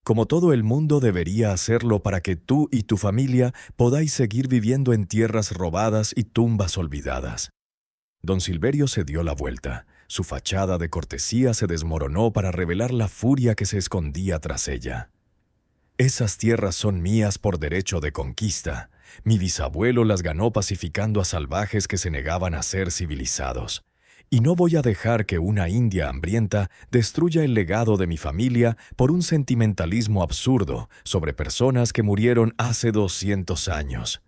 Como todo el mundo debería hacerlo para que tú y tu familia podáis seguir viviendo en tierras robadas y tumbas olvidadas. Don Silverio se dio la vuelta. Su fachada de cortesía se desmoronó para revelar la furia que se escondía tras ella. Esas tierras son mías por derecho de conquista. Mi bisabuelo las ganó pacificando a salvajes que se negaban a ser civilizados. Y no voy a dejar que una india hambrienta destruya el legado de mi familia por un sentimentalismo absurdo sobre personas que murieron hace 200 años.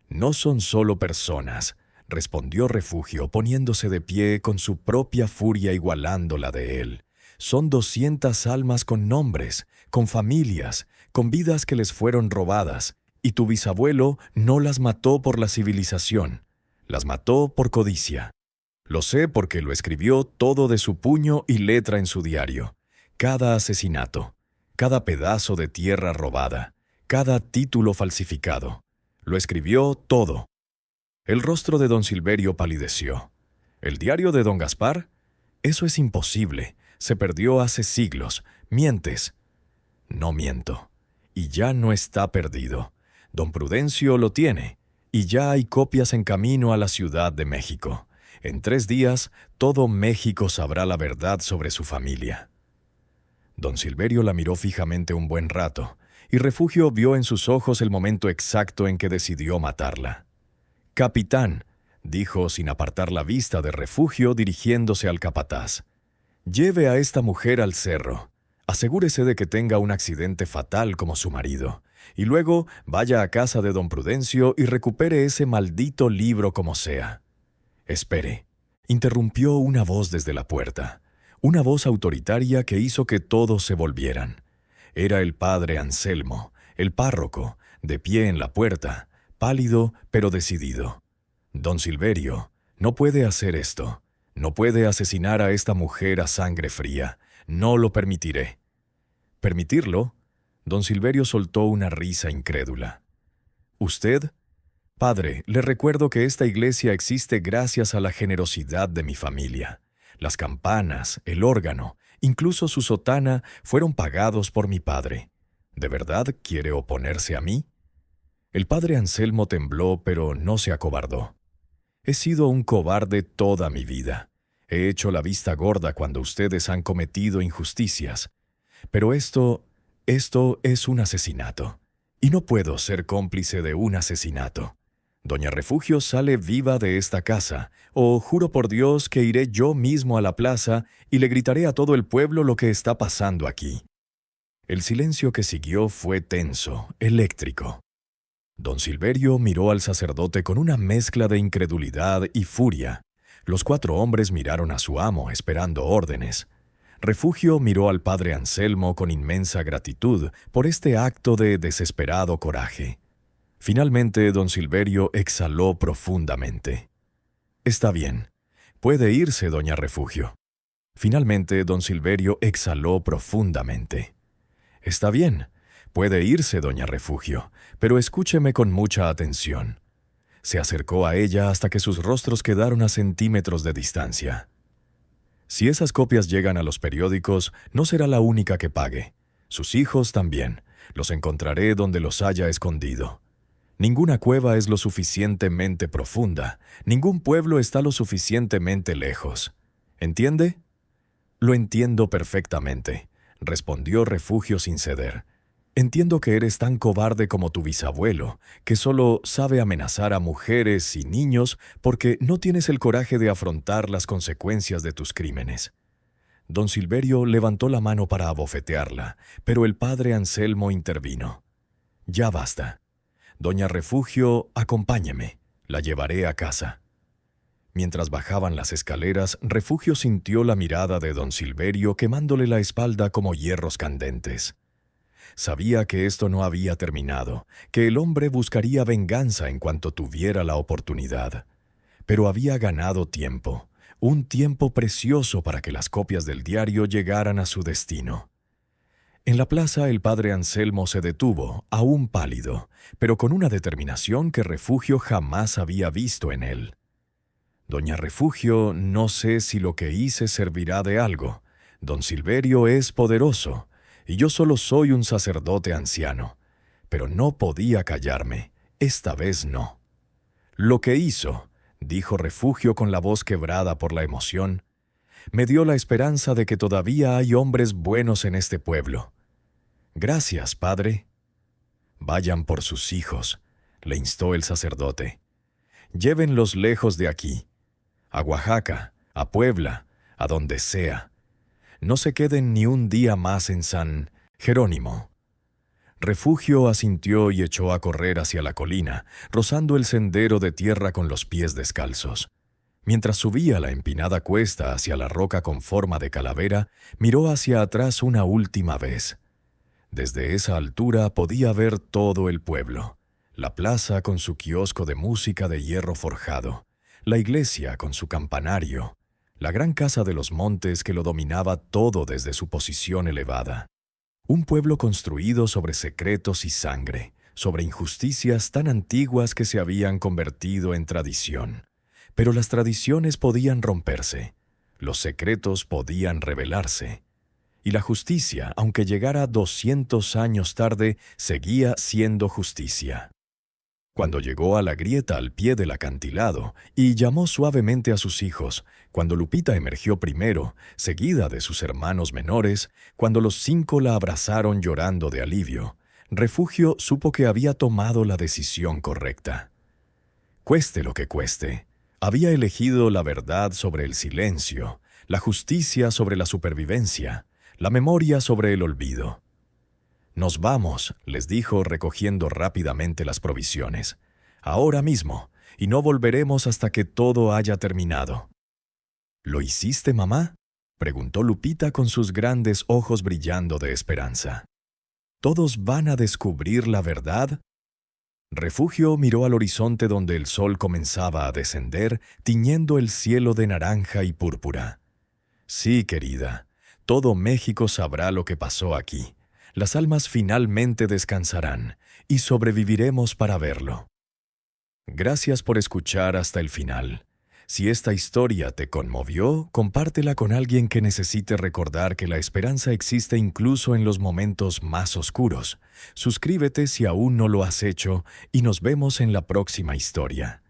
No son solo personas, respondió Refugio poniéndose de pie con su propia furia igualando la de él. Son 200 almas con nombres, con familias, con vidas que les fueron robadas, y tu bisabuelo no las mató por la civilización, las mató por codicia. Lo sé porque lo escribió todo de su puño y letra en su diario. Cada asesinato, cada pedazo de tierra robada, cada título falsificado. Lo escribió todo. El rostro de don Silverio palideció. ¿El diario de don Gaspar? Eso es imposible. Se perdió hace siglos. Mientes. No miento. Y ya no está perdido. Don Prudencio lo tiene. Y ya hay copias en camino a la Ciudad de México. En 3 días, todo México sabrá la verdad sobre su familia. Don Silverio la miró fijamente un buen rato, y Refugio vio en sus ojos el momento exacto en que decidió matarla. «Capitán», dijo sin apartar la vista de Refugio dirigiéndose al capataz, «lleve a esta mujer al cerro. Asegúrese de que tenga un accidente fatal como su marido, y luego vaya a casa de don Prudencio y recupere ese maldito libro como sea». «Espere», interrumpió una voz desde la puerta, una voz autoritaria que hizo que todos se volvieran. Era el padre Anselmo, el párroco, de pie en la puerta, pálido pero decidido. «Don Silverio, no puede hacer esto. No puede asesinar a esta mujer a sangre fría. No lo permitiré». «¿Permitirlo?». Don Silverio soltó una risa incrédula. «¿Usted?». «Padre, le recuerdo que esta iglesia existe gracias a la generosidad de mi familia. Las campanas, el órgano, incluso su sotana fueron pagados por mi padre. ¿De verdad quiere oponerse a mí?». El padre Anselmo tembló, pero no se acobardó. «He sido un cobarde toda mi vida. He hecho la vista gorda cuando ustedes han cometido injusticias. Pero esto es un asesinato. Y no puedo ser cómplice de un asesinato. Doña Refugio sale viva de esta casa, o juro por Dios que iré yo mismo a la plaza y le gritaré a todo el pueblo lo que está pasando aquí». El silencio que siguió fue tenso, eléctrico. Don Silverio miró al sacerdote con una mezcla de incredulidad y furia. Los 4 hombres miraron a su amo, esperando órdenes. Refugio miró al padre Anselmo con inmensa gratitud por este acto de desesperado coraje. Finalmente, don Silverio exhaló profundamente. «Está bien. Puede irse, doña Refugio». Finalmente, don Silverio exhaló profundamente. «Está bien. Puede irse, doña Refugio, pero escúcheme con mucha atención». Se acercó a ella hasta que sus rostros quedaron a centímetros de distancia. «Si esas copias llegan a los periódicos, no será la única que pague. Sus hijos también. Los encontraré donde los haya escondido. Ninguna cueva es lo suficientemente profunda. Ningún pueblo está lo suficientemente lejos. ¿Entiende?». «Lo entiendo perfectamente», respondió Refugio sin ceder. «Entiendo que eres tan cobarde como tu bisabuelo, que solo sabe amenazar a mujeres y niños porque no tienes el coraje de afrontar las consecuencias de tus crímenes. Don Silverio levantó la mano para abofetearla, pero el padre Anselmo intervino. «Ya basta. Doña Refugio, acompáñeme. La llevaré a casa». Mientras bajaban las escaleras, Refugio sintió la mirada de don Silverio quemándole la espalda como hierros candentes. Sabía que esto no había terminado, que el hombre buscaría venganza en cuanto tuviera la oportunidad. Pero había ganado tiempo, un tiempo precioso para que las copias del diario llegaran a su destino. En la plaza el padre Anselmo se detuvo, aún pálido, pero con una determinación que Refugio jamás había visto en él. «Doña Refugio, no sé si lo que hice servirá de algo. Don Silverio es poderoso, y yo solo soy un sacerdote anciano. Pero no podía callarme, esta vez no». «Lo que hizo», dijo Refugio con la voz quebrada por la emoción, «me dio la esperanza de que todavía hay hombres buenos en este pueblo». «Gracias, padre». «Vayan por sus hijos», le instó el sacerdote. «Llévenlos lejos de aquí. A Oaxaca, a Puebla, a donde sea. No se queden ni un día más en San Jerónimo». Refugio asintió y echó a correr hacia la colina, rozando el sendero de tierra con los pies descalzos. Mientras subía la empinada cuesta hacia la roca con forma de calavera, miró hacia atrás una última vez. Desde esa altura podía ver todo el pueblo, la plaza con su kiosco de música de hierro forjado, la iglesia con su campanario, la gran casa de los montes que lo dominaba todo desde su posición elevada. Un pueblo construido sobre secretos y sangre, sobre injusticias tan antiguas que se habían convertido en tradición. Pero las tradiciones podían romperse, los secretos podían revelarse. Y la justicia, aunque llegara 200 años tarde, seguía siendo justicia. Cuando llegó a la grieta al pie del acantilado y llamó suavemente a sus hijos, cuando Lupita emergió primero, seguida de sus hermanos menores, cuando los 5 la abrazaron llorando de alivio, Refugio supo que había tomado la decisión correcta. Cueste lo que cueste, había elegido la verdad sobre el silencio, la justicia sobre la supervivencia, la memoria sobre el olvido. «Nos vamos», les dijo recogiendo rápidamente las provisiones. «Ahora mismo, y no volveremos hasta que todo haya terminado». «¿Lo hiciste, mamá?», preguntó Lupita con sus grandes ojos brillando de esperanza. «¿Todos van a descubrir la verdad?». Refugio miró al horizonte donde el sol comenzaba a descender, tiñendo el cielo de naranja y púrpura. «Sí, querida, todo México sabrá lo que pasó aquí. Las almas finalmente descansarán y sobreviviremos para verlo». Gracias por escuchar hasta el final. Si esta historia te conmovió, compártela con alguien que necesite recordar que la esperanza existe incluso en los momentos más oscuros. Suscríbete si aún no lo has hecho y nos vemos en la próxima historia.